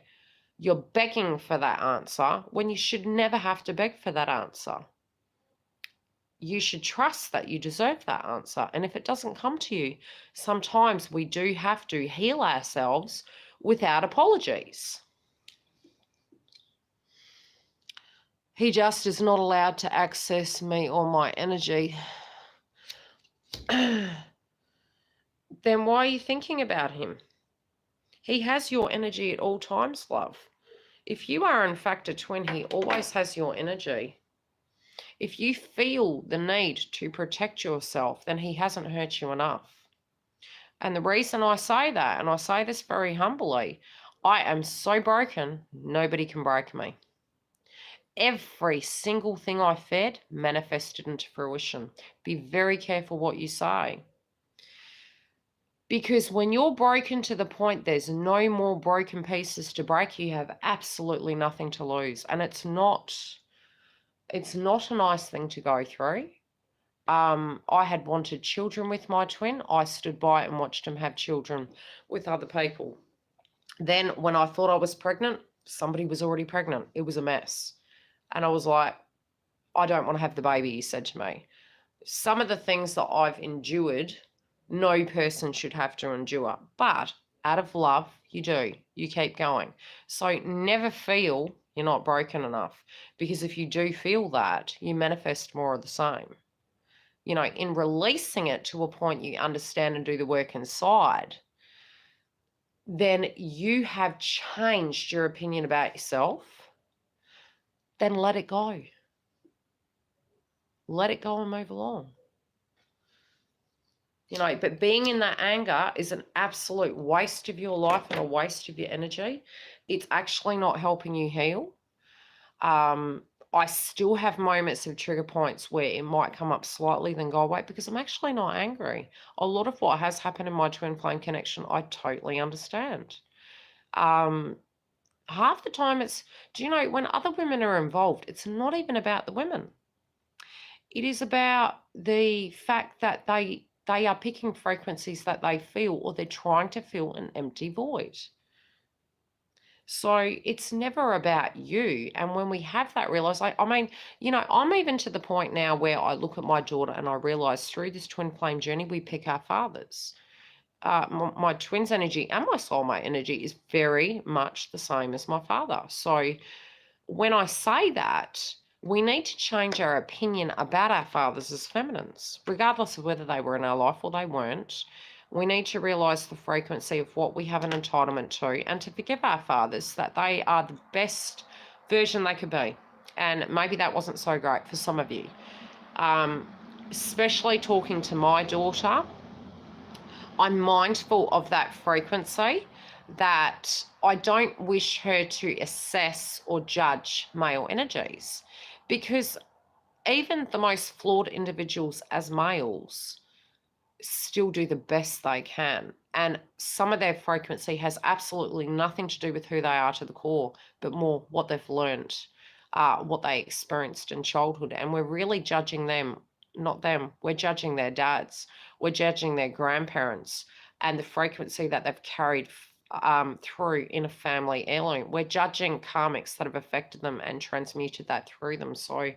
you're begging for that answer when you should never have to beg for that answer? You should trust that you deserve that answer. And if it doesn't come to you, sometimes we do have to heal ourselves without apologies. He just is not allowed to access me or my energy. Then why are you thinking about him? He has your energy at all times, love. If you are in fact a twin, he always has your energy. If you feel the need to protect yourself, then he hasn't hurt you enough. And the reason I say that, and I say this very humbly, I am so broken, nobody can break me. Every single thing I fed manifested into fruition. Be very careful what you say. Because when you're broken to the point there's no more broken pieces to break, you have absolutely nothing to lose. And it's not a nice thing to go through. I had wanted children with my twin. I stood by and watched him have children with other people. Then when I thought I was pregnant, somebody was already pregnant. It was a mess. And I was like, I don't want to have the baby, he said to me. Some of the things that I've endured, no person should have to endure. But out of love, you do. You keep going. So never feel you're not broken enough. Because if you do feel that, you manifest more of the same. You know, in releasing it to a point you understand and do the work inside, then you have changed your opinion about yourself. Then let it go. Let it go and move along. You know, but being in that anger is an absolute waste of your life and a waste of your energy. It's actually not helping you heal. I still have moments of trigger points where it might come up slightly, then go away, because I'm actually not angry. A lot of what has happened in my twin flame connection, I totally understand. Half the time do you know, when other women are involved, it's not even about the women. It is about the fact that they are picking frequencies that they feel, or they're trying to fill an empty void. So it's never about you. And when we have that realization, I mean, you know, I'm even to the point now where I look at my daughter and I realize through this twin flame journey, we pick our fathers. My twin's energy and my soulmate energy is very much the same as my father. So when I say that, we need to change our opinion about our fathers as feminines, regardless of whether they were in our life or they weren't. We need to realize the frequency of what we have an entitlement to, and to forgive our fathers that they are the best version they could be. And maybe that wasn't so great for some of you. Especially talking to my daughter, I'm mindful of that frequency, that I don't wish her to assess or judge male energies, because even the most flawed individuals as males still do the best they can. And some of their frequency has absolutely nothing to do with who they are to the core, but more what they've learned, what they experienced in childhood. And we're really judging them, not them. We're judging their dads. We're judging their grandparents and the frequency that they've carried through in a family heirloom. We're judging karmics that have affected them and transmuted that through them. So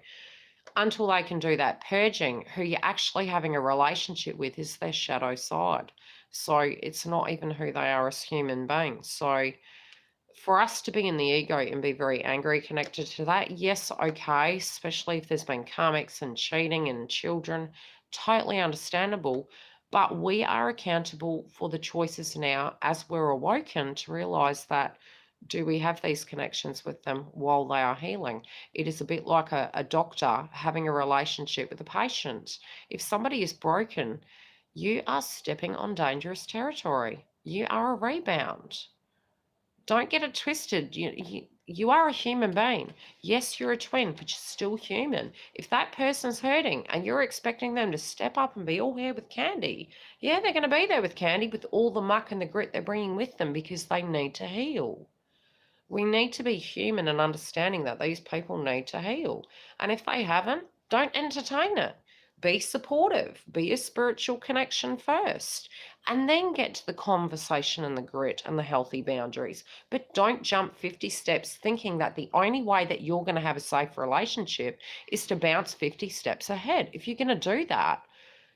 until they can do that purging, who you're actually having a relationship with is their shadow side. So it's not even who they are as human beings. So for us to be in the ego and be very angry connected to that, yes, okay, especially if there's been karmics and cheating and children, totally understandable. But we are accountable for the choices now as we're awoken to realize that, do we have these connections with them while they are healing? It is a bit like a doctor having a relationship with a patient. If somebody is broken, you are stepping on dangerous territory. You are a rebound. Don't get it twisted. You are a human being. Yes, you're a twin, but you're still human. If that person's hurting and you're expecting them to step up and be all here with candy, yeah, they're going to be there with candy with all the muck and the grit they're bringing with them because they need to heal. We need to be human and understanding that these people need to heal. And if they haven't, don't entertain it. Be supportive. Be a spiritual connection first. And then get to the conversation and the grit and the healthy boundaries. But don't jump 50 steps thinking that the only way that you're going to have a safe relationship is to bounce 50 steps ahead. If you're going to do that,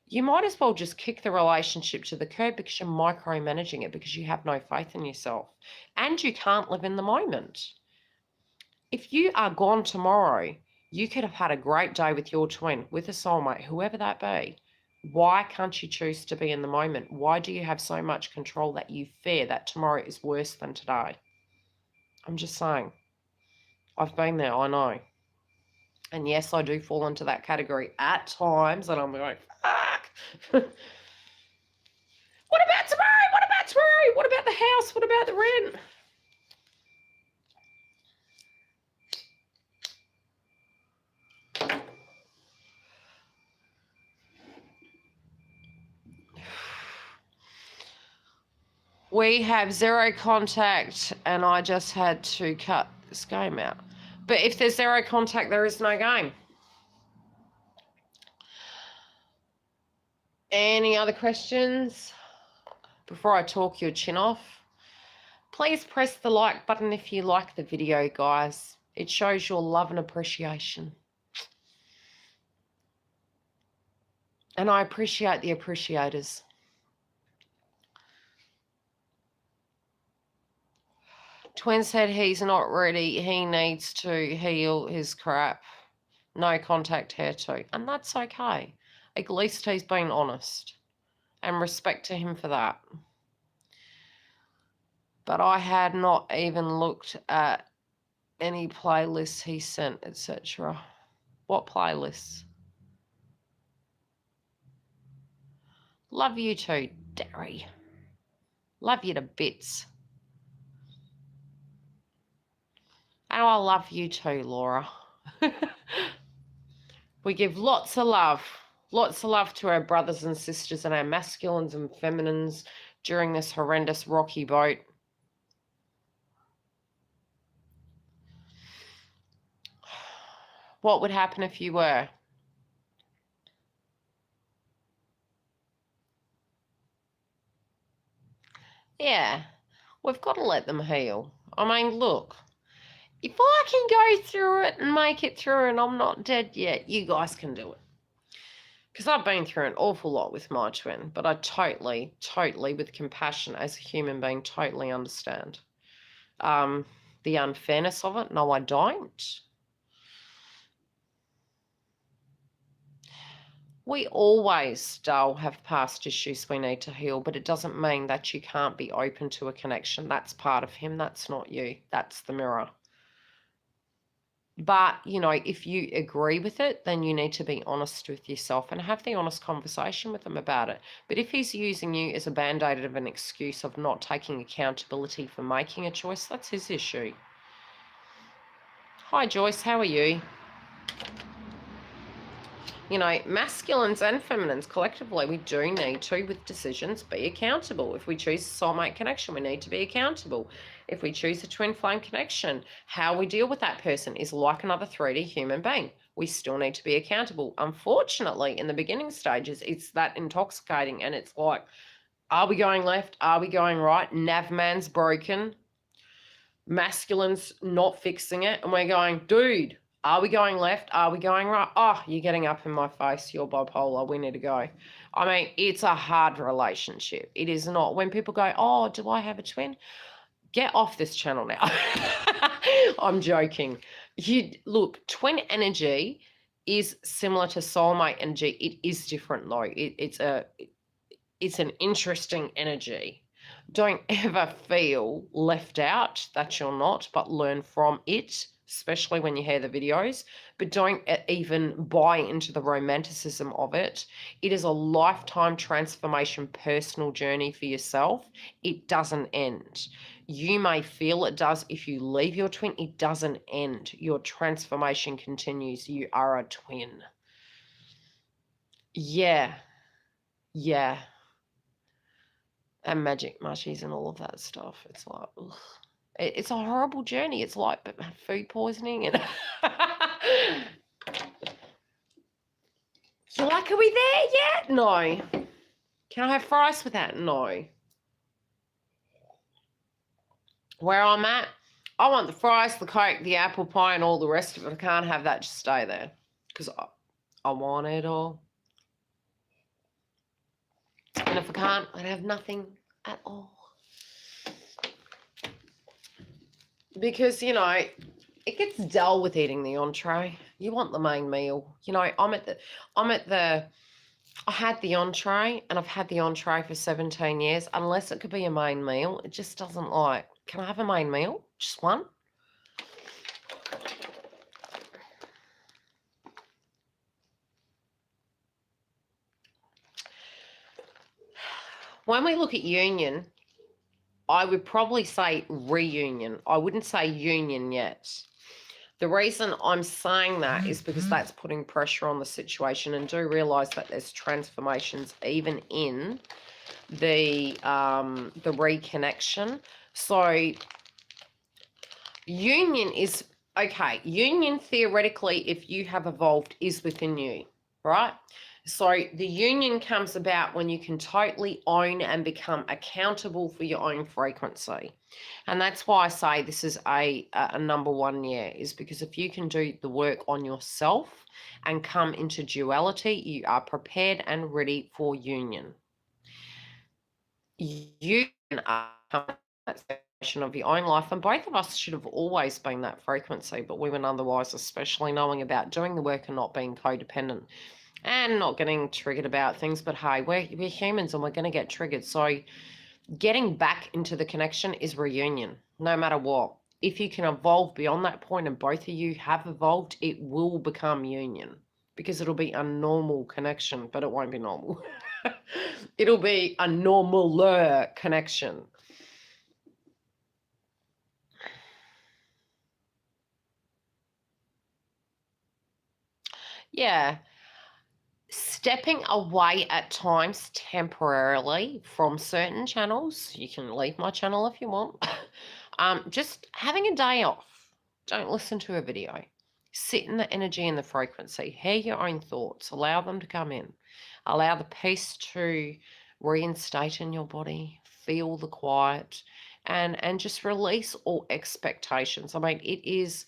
you might as well just kick the relationship to the curb because you're micromanaging it because you have no faith in yourself and you can't live in the moment. If you are gone tomorrow, you could have had a great day with your twin, with a soulmate, whoever that be. Why can't you choose to be in the moment? Why do you have so much control that you fear that tomorrow is worse than today? I'm just saying. I've been there, I know. And yes, I do fall into that category at times, and I'm like, fuck. What about tomorrow? What about tomorrow? What about the house? What about the rent? We have 0 contact, and I just had to cut this game out. But if there's 0 contact, there is no game. Any other questions before I talk your chin off? Please press the like button if you like the video, guys. It shows your love and appreciation. And I appreciate the appreciators. Twin said he's not ready. He needs to heal his crap. No contact here too. And that's okay. At least he's been honest. And respect to him for that. But I had not even looked at any playlists he sent, etc. What playlists? Love you too, Derry. Love you to bits. And I love you too, Laura. We give lots of love to our brothers and sisters and our masculines and feminines during this horrendous rocky boat. What would happen if you were? Yeah, we've got to let them heal. I mean, look, if I can go through it and make it through and I'm not dead yet, you guys can do it. Because I've been through an awful lot with my twin, but I totally, with compassion as a human being, totally understand the unfairness of it. No, I don't. We always still have past issues we need to heal, but it doesn't mean that you can't be open to a connection. That's part of him. That's not you. That's the mirror. But, you know, if you agree with it, then you need to be honest with yourself and have the honest conversation with him about it. But if he's using you as a band-aid of an excuse of not taking accountability for making a choice, that's his issue. Hi, Joyce. How are you? You know, masculines and feminines, collectively, we do need to, with decisions, be accountable. If we choose a soulmate connection, we need to be accountable. If we choose a twin flame connection, how we deal with that person is like another 3D human being. We still need to be accountable. Unfortunately, in the beginning stages, it's that intoxicating, and it's like, are we going left? Are we going right? Navman's broken. Masculine's not fixing it, and we're going, dude, are we going left? Are we going right? Oh, you're getting up in my face. You're bipolar. We need to go. I mean, it's a hard relationship. It is not. When people go, oh, do I have a twin? Get off this channel now. I'm joking. Look, twin energy is similar to soulmate energy. It is different though. It's an interesting energy. Don't ever feel left out that you're not, but learn from it, especially when you hear the videos. But don't even buy into the romanticism of it. It is a lifetime transformation personal journey for yourself. It doesn't end. You may feel it does. If you leave your twin, it doesn't end. Your transformation continues. You are a twin. Yeah. Yeah. And magic mushies and all of that stuff. It's like, ugh. It's a horrible journey. It's like food poisoning. And you're like, are we there yet? No. Can I have fries with that? No. Where I'm at, I want the fries, the Coke, the apple pie, and all the rest of it. I can't have that. Just stay there. Because I want it all. And if I can't, I'd have nothing at all. Because, you know, it gets dull with eating the entree. You want the main meal. You know, I had the entree, and I've had the entree for 17 years. Unless it could be a main meal, it just doesn't like. Can I have a main meal? Just one? When we look at union, I would probably say reunion. I wouldn't say union yet. The reason I'm saying that is because that's putting pressure on the situation, and do realise that there's transformations even in the reconnection. So union is, okay, union theoretically, if you have evolved, is within you, right? So the union comes about when you can totally own and become accountable for your own frequency. And that's why I say this is a number one year, is because if you can do the work on yourself and come into duality, you are prepared and ready for union. You are of your own life, and both of us should have always been that frequency, but we were none the wiser, especially knowing about doing the work and not being codependent and not getting triggered about things. But hey, we're humans and we're going to get triggered. So getting back into the connection is reunion, no matter what. If you can evolve beyond that point, and both of you have evolved, it will become union, because it'll be a normal connection, but it won't be normal. It'll be a normaler connection. Yeah. Stepping away at times temporarily from certain channels. You can leave my channel if you want. Just having a day off. Don't listen to a video. Sit in the energy and the frequency. Hear your own thoughts. Allow them to come in. Allow the peace to reinstate in your body. Feel the quiet. And just release all expectations. I mean, it's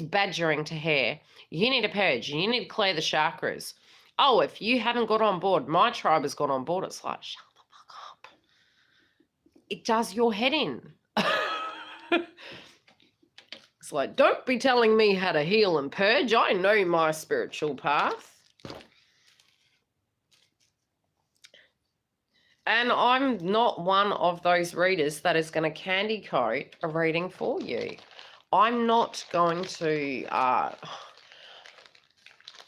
badgering to hear. You need to purge. You need to clear the chakras. Oh, if you haven't got on board, my tribe has got on board. It's like, shut the fuck up. It does your head in. It's like, don't be telling me how to heal and purge. I know my spiritual path. And I'm not one of those readers that is going to candy coat a reading for you. I'm not going to...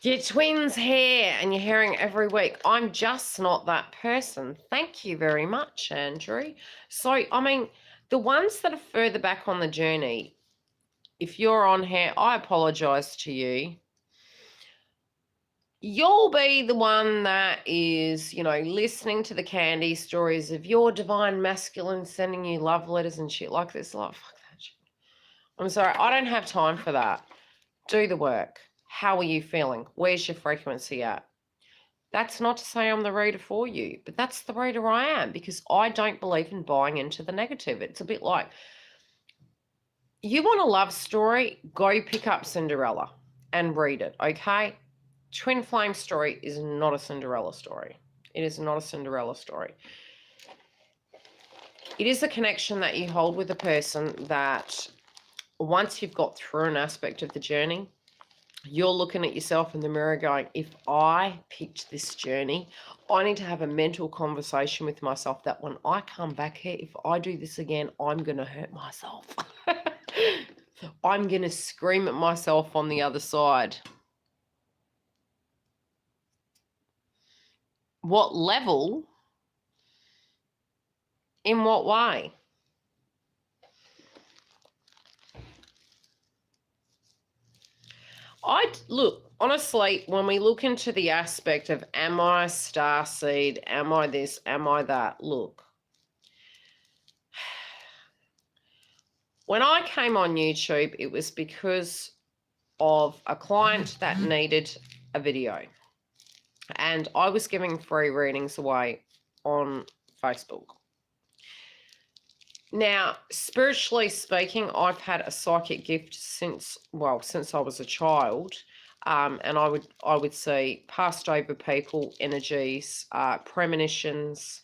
your twins here and you're hearing every week. I'm just not that person. Thank you very much, Andrew. So, I mean, the ones that are further back on the journey, if you're on here, I apologise to you. You'll be the one that is, you know, listening to the candy stories of your divine masculine sending you love letters and shit like this. Like, fuck that shit. I'm sorry, I don't have time for that. Do the work. How are you feeling? Where's your frequency at? That's not to say I'm the reader for you, but that's the reader I am, because I don't believe in buying into the negative. It's a bit like, you want a love story, go pick up Cinderella and read it, okay? Twin Flame story is not a Cinderella story. It is not a Cinderella story. It is a connection that you hold with a person that once you've got through an aspect of the journey, you're looking at yourself in the mirror going, if I picked this journey, I need to have a mental conversation with myself that when I come back here, if I do this again, I'm going to hurt myself. I'm going to scream at myself on the other side. What level? In what way? Look, honestly, when we look into the aspect of am I a starseed, am I this, am I that, look, when I came on YouTube, it was because of a client that needed a video. And I was giving free readings away on Facebook. Now, spiritually speaking, I've had a psychic gift since I was a child. And I would see passed over people, energies, premonitions,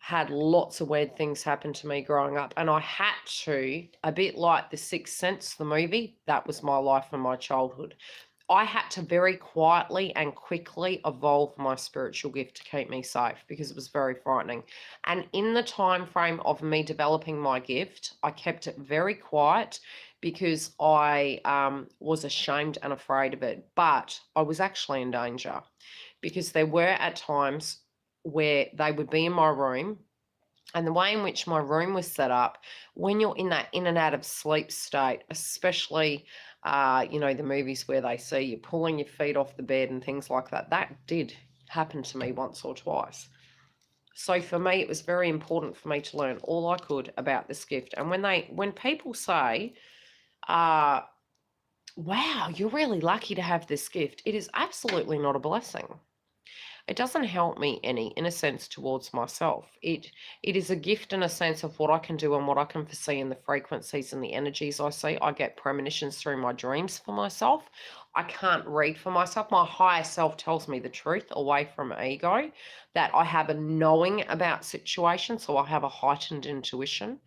had lots of weird things happen to me growing up. And I had to, a bit like The Sixth Sense, the movie, that was my life and my childhood. I had to very quietly and quickly evolve my spiritual gift to keep me safe because it was very frightening. And in the time frame of me developing my gift, I kept it very quiet because I was ashamed and afraid of it. But I was actually in danger because there were at times where they would be in my room, and the way in which my room was set up, when you're in that in and out of sleep state, especially, the movies where they see you pulling your feet off the bed and things like that, that did happen to me once or twice. So for me, it was very important for me to learn all I could about this gift. And when people say, wow, you're really lucky to have this gift, it is absolutely not a blessing. It doesn't help me any, in a sense, towards myself. It is a gift in a sense of what I can do and what I can foresee in the frequencies and the energies I see. I get premonitions through my dreams for myself. I can't read for myself. My higher self tells me the truth away from ego, that I have a knowing about situations, so I have a heightened intuition,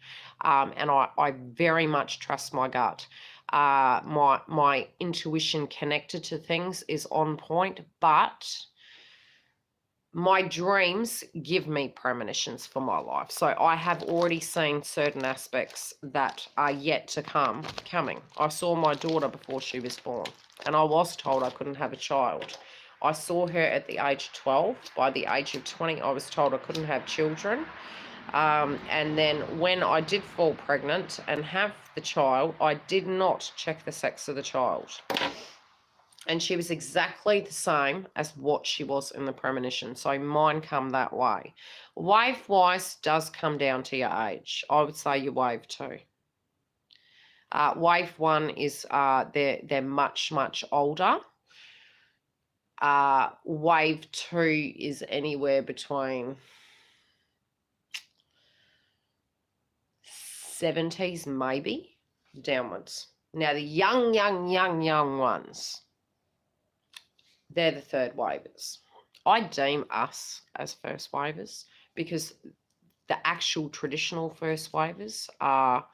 and I very much trust my gut. My intuition connected to things is on point, but my dreams give me premonitions for my life. So I have already seen certain aspects that are yet to coming. I saw my daughter before she was born, and I was told I couldn't have a child. I saw her at the age of 12. By the age of 20, I was told I couldn't have children. And then when I did fall pregnant and have the child, I did not check the sex of the child. And she was exactly the same as what she was in the premonition. So mine come that way. Wave-wise does come down to your age. I would say you're wave 2. Wave 1 is they're much, much older. Wave 2 is anywhere between 70s maybe downwards. Now the young ones, they're the third wavers. I deem us as first wavers because the actual traditional first wavers are,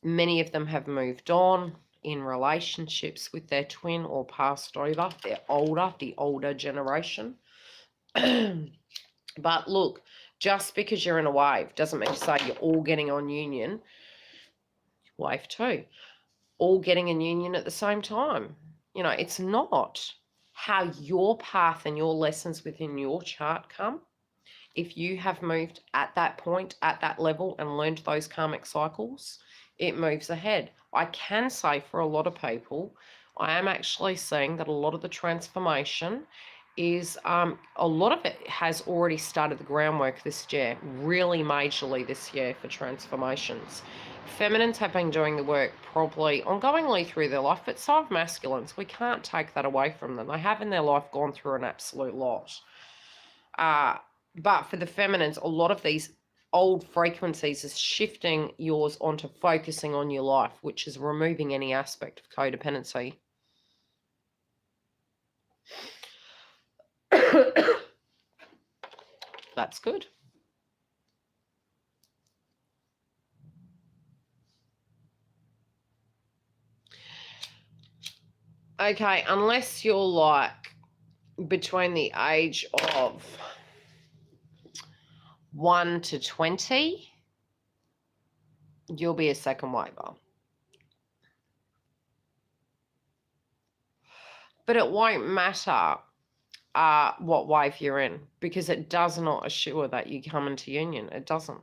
many of them have moved on in relationships with their twin or passed over. They're older, the older generation. But look, just because you're in a wave doesn't mean to say you're all getting on union. Wave 2, all getting in union at the same time. It's not how your path and your lessons within your chart come. If you have moved at that point, at that level, and learned those karmic cycles, it moves ahead. I can say for a lot of people, I am actually seeing that a lot of the transformation is, a lot of it has already started the groundwork this year, really majorly this year for transformations. Feminines have been doing the work probably ongoingly through their life, but so have masculines. We can't take that away from them. They have in their life gone through an absolute lot. But for the feminines, a lot of these old frequencies is shifting yours onto focusing on your life, which is removing any aspect of codependency. That's good. Okay, unless you're like between the age of 1 to 20, you'll be a second waver. But it won't matter what wave you're in, because it does not assure that you come into union. It doesn't.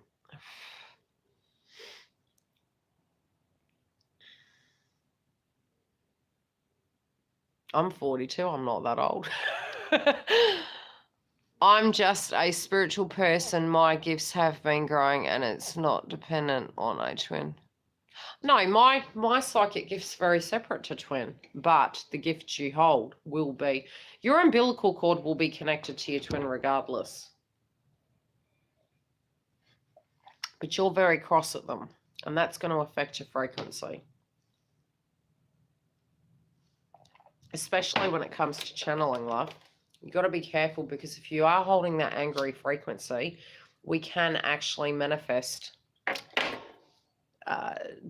I'm 42. I'm not that old. I'm just a spiritual person. My gifts have been growing and it's not dependent on a twin. No, my psychic gift's very separate to twin, but the gift you hold will be, your umbilical cord will be connected to your twin regardless. But you're very cross at them, and that's going to affect your frequency. Especially when it comes to channeling, love. You've got to be careful, because if you are holding that angry frequency, we can actually manifest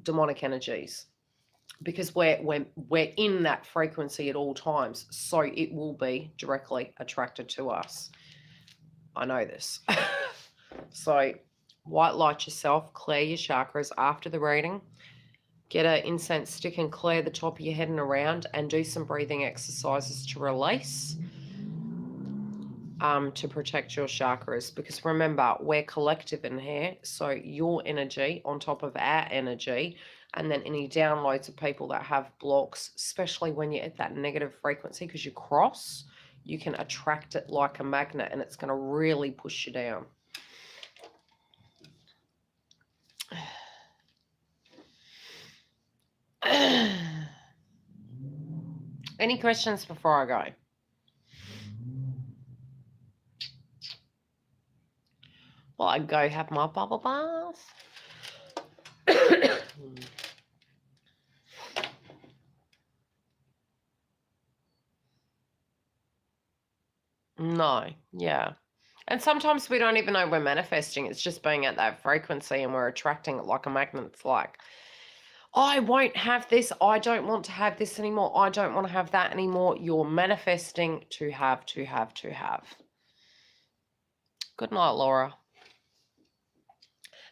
demonic energies, because we're in that frequency at all times, so it will be directly attracted to us. I know this. So white light yourself, clear your chakras after the reading, get an incense stick and clear the top of your head and around, and do some breathing exercises to release, to protect your chakras, because remember, we're collective in here, so your energy on top of our energy, and then any downloads of people that have blocks, especially when you're at that negative frequency, because you cross, you can attract it like a magnet, and it's going to really push you down. Any questions before I go? Well, I go have my bubble bath. No, yeah. And sometimes we don't even know we're manifesting. It's just being at that frequency and we're attracting it like a magnet. It's like, I won't have this. I don't want to have this anymore. I don't want to have that anymore. You're manifesting to have, to have, to have. Good night, Laura.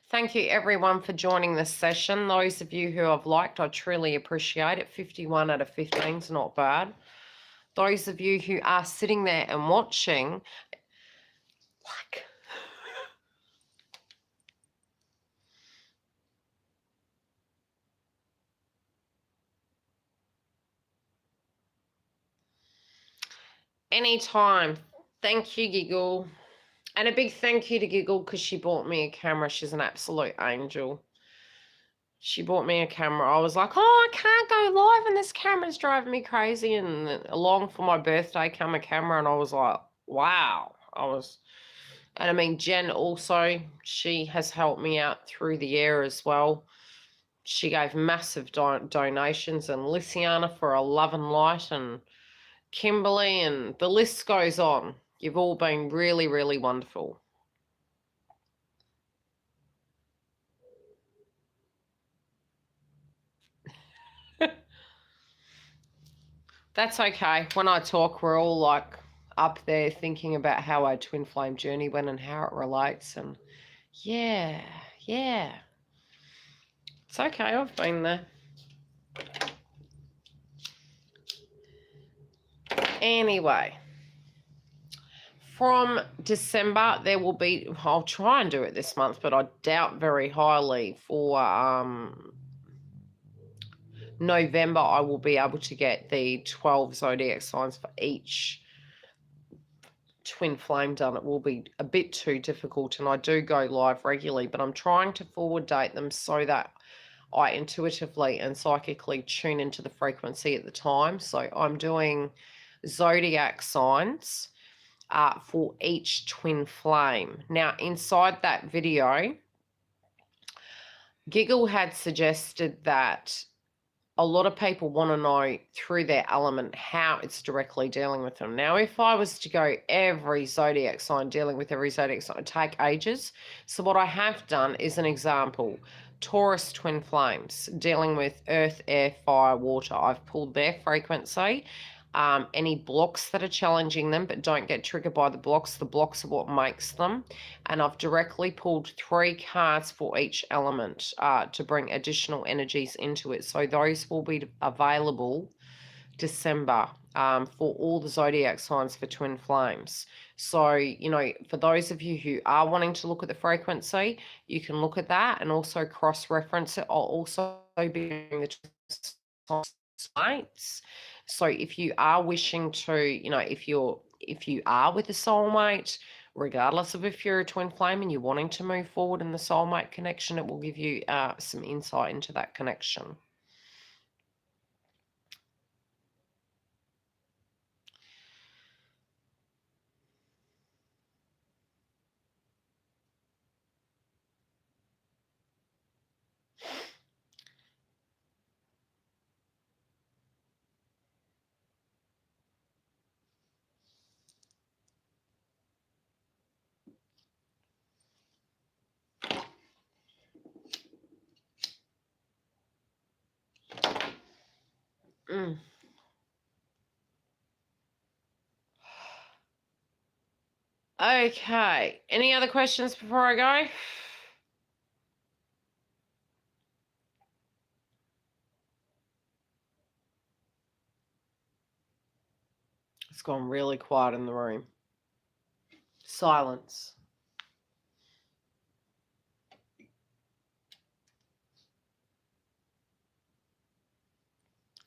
Thank you, everyone, for joining this session. Those of you who have liked, I truly appreciate it. 51 out of 15 is not bad. Those of you who are sitting there and watching, like, anytime. Thank you, Giggle. And a big thank you to Giggle, because she bought me a camera. She's an absolute angel. She bought me a camera. I was like, oh, I can't go live and this camera's driving me crazy. And along for my birthday came a camera, and I was like, wow. And I mean, Jen also, she has helped me out through the year as well. She gave massive donations, and Lysiana for a love and light, and Kimberly, and the list goes on. You've all been really, really wonderful. That's okay. When I talk, we're all like up there thinking about how our twin flame journey went and how it relates. And yeah. It's okay. I've been there. Anyway, from December, there will be, I'll try and do it this month, but I doubt very highly. For November, I will be able to get the 12 zodiac signs for each twin flame done. It will be a bit too difficult, and I do go live regularly, but I'm trying to forward date them so that I intuitively and psychically tune into the frequency at the time. So I'm doing zodiac signs for each twin flame. Now, inside that video, Giggle had suggested that a lot of people want to know through their element how it's directly dealing with them. Now, if I was to go every zodiac sign, dealing with every zodiac sign, it'd take ages. So what I have done is an example. Taurus twin flames, dealing with earth, air, fire, water. I've pulled their frequency. Any blocks that are challenging them, but don't get triggered by the blocks. The blocks are what makes them. And I've directly pulled 3 cards for each element to bring additional energies into it. So those will be available December for all the zodiac signs for twin flames. So, you know, for those of you who are wanting to look at the frequency, you can look at that and also cross-reference it. I'll also be doing the sites. So if you are wishing to, if you are with a soulmate, regardless of if you're a twin flame and you're wanting to move forward in the soulmate connection, it will give you some insight into that connection. Mm. Okay. Any other questions before I go? It's gone really quiet in the room. Silence.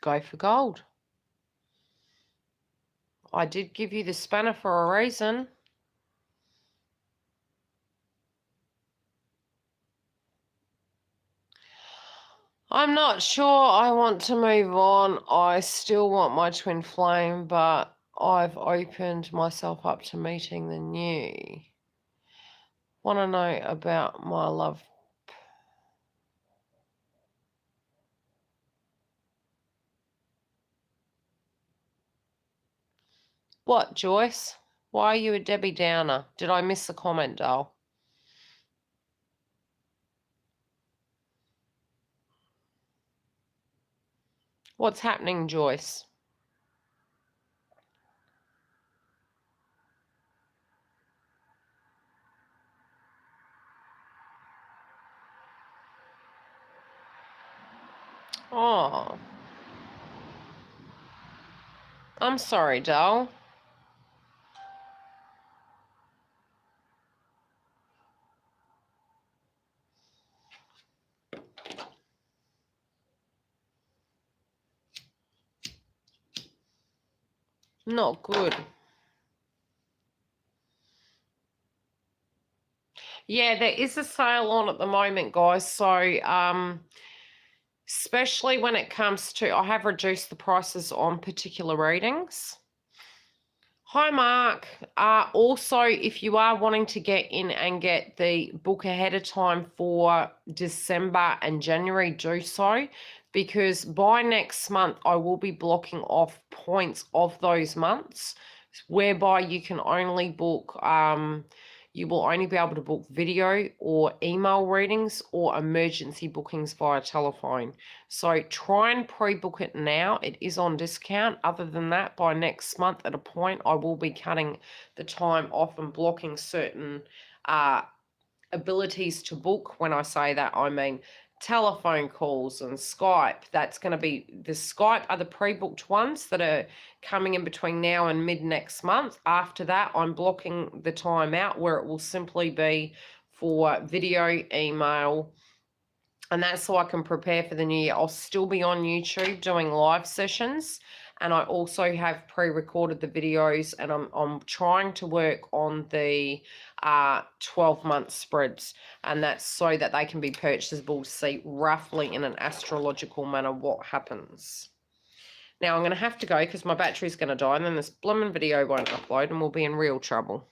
Go for gold. I did give you the spanner for a reason. I'm not sure I want to move on. I still want my twin flame, but I've opened myself up to meeting the new. Want to know about my love. What, Joyce? Why are you a Debbie Downer? Did I miss a comment, doll? What's happening, Joyce? Oh. I'm sorry, doll. Not good. Yeah, there is a sale on at the moment, guys. So, especially when it comes to, I have reduced the prices on particular readings. Hi, Mark. Also, if you are wanting to get in and get the book ahead of time for December and January, do so, because by next month, I will be blocking off points of those months whereby you can only book, you will only be able to book video or email readings or emergency bookings via telephone. So try and pre-book it now. It is on discount. Other than that, by next month at a point, I will be cutting the time off and blocking certain abilities to book. When I say that, I mean telephone calls and Skype. That's going to be, the Skype are the pre-booked ones that are coming in between now and mid next month. After that, I'm blocking the time out where it will simply be for video, email, and that's so I can prepare for the new year. I'll still be on YouTube doing live sessions, and I also have pre-recorded the videos, and I'm trying to work on the 12-month spreads, and that's so that they can be purchasable to see roughly in an astrological manner what happens. Now I'm going to have to go because my battery's going to die, and then this blooming video won't upload, and we'll be in real trouble.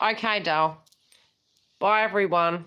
Okay, Dale. Bye, everyone.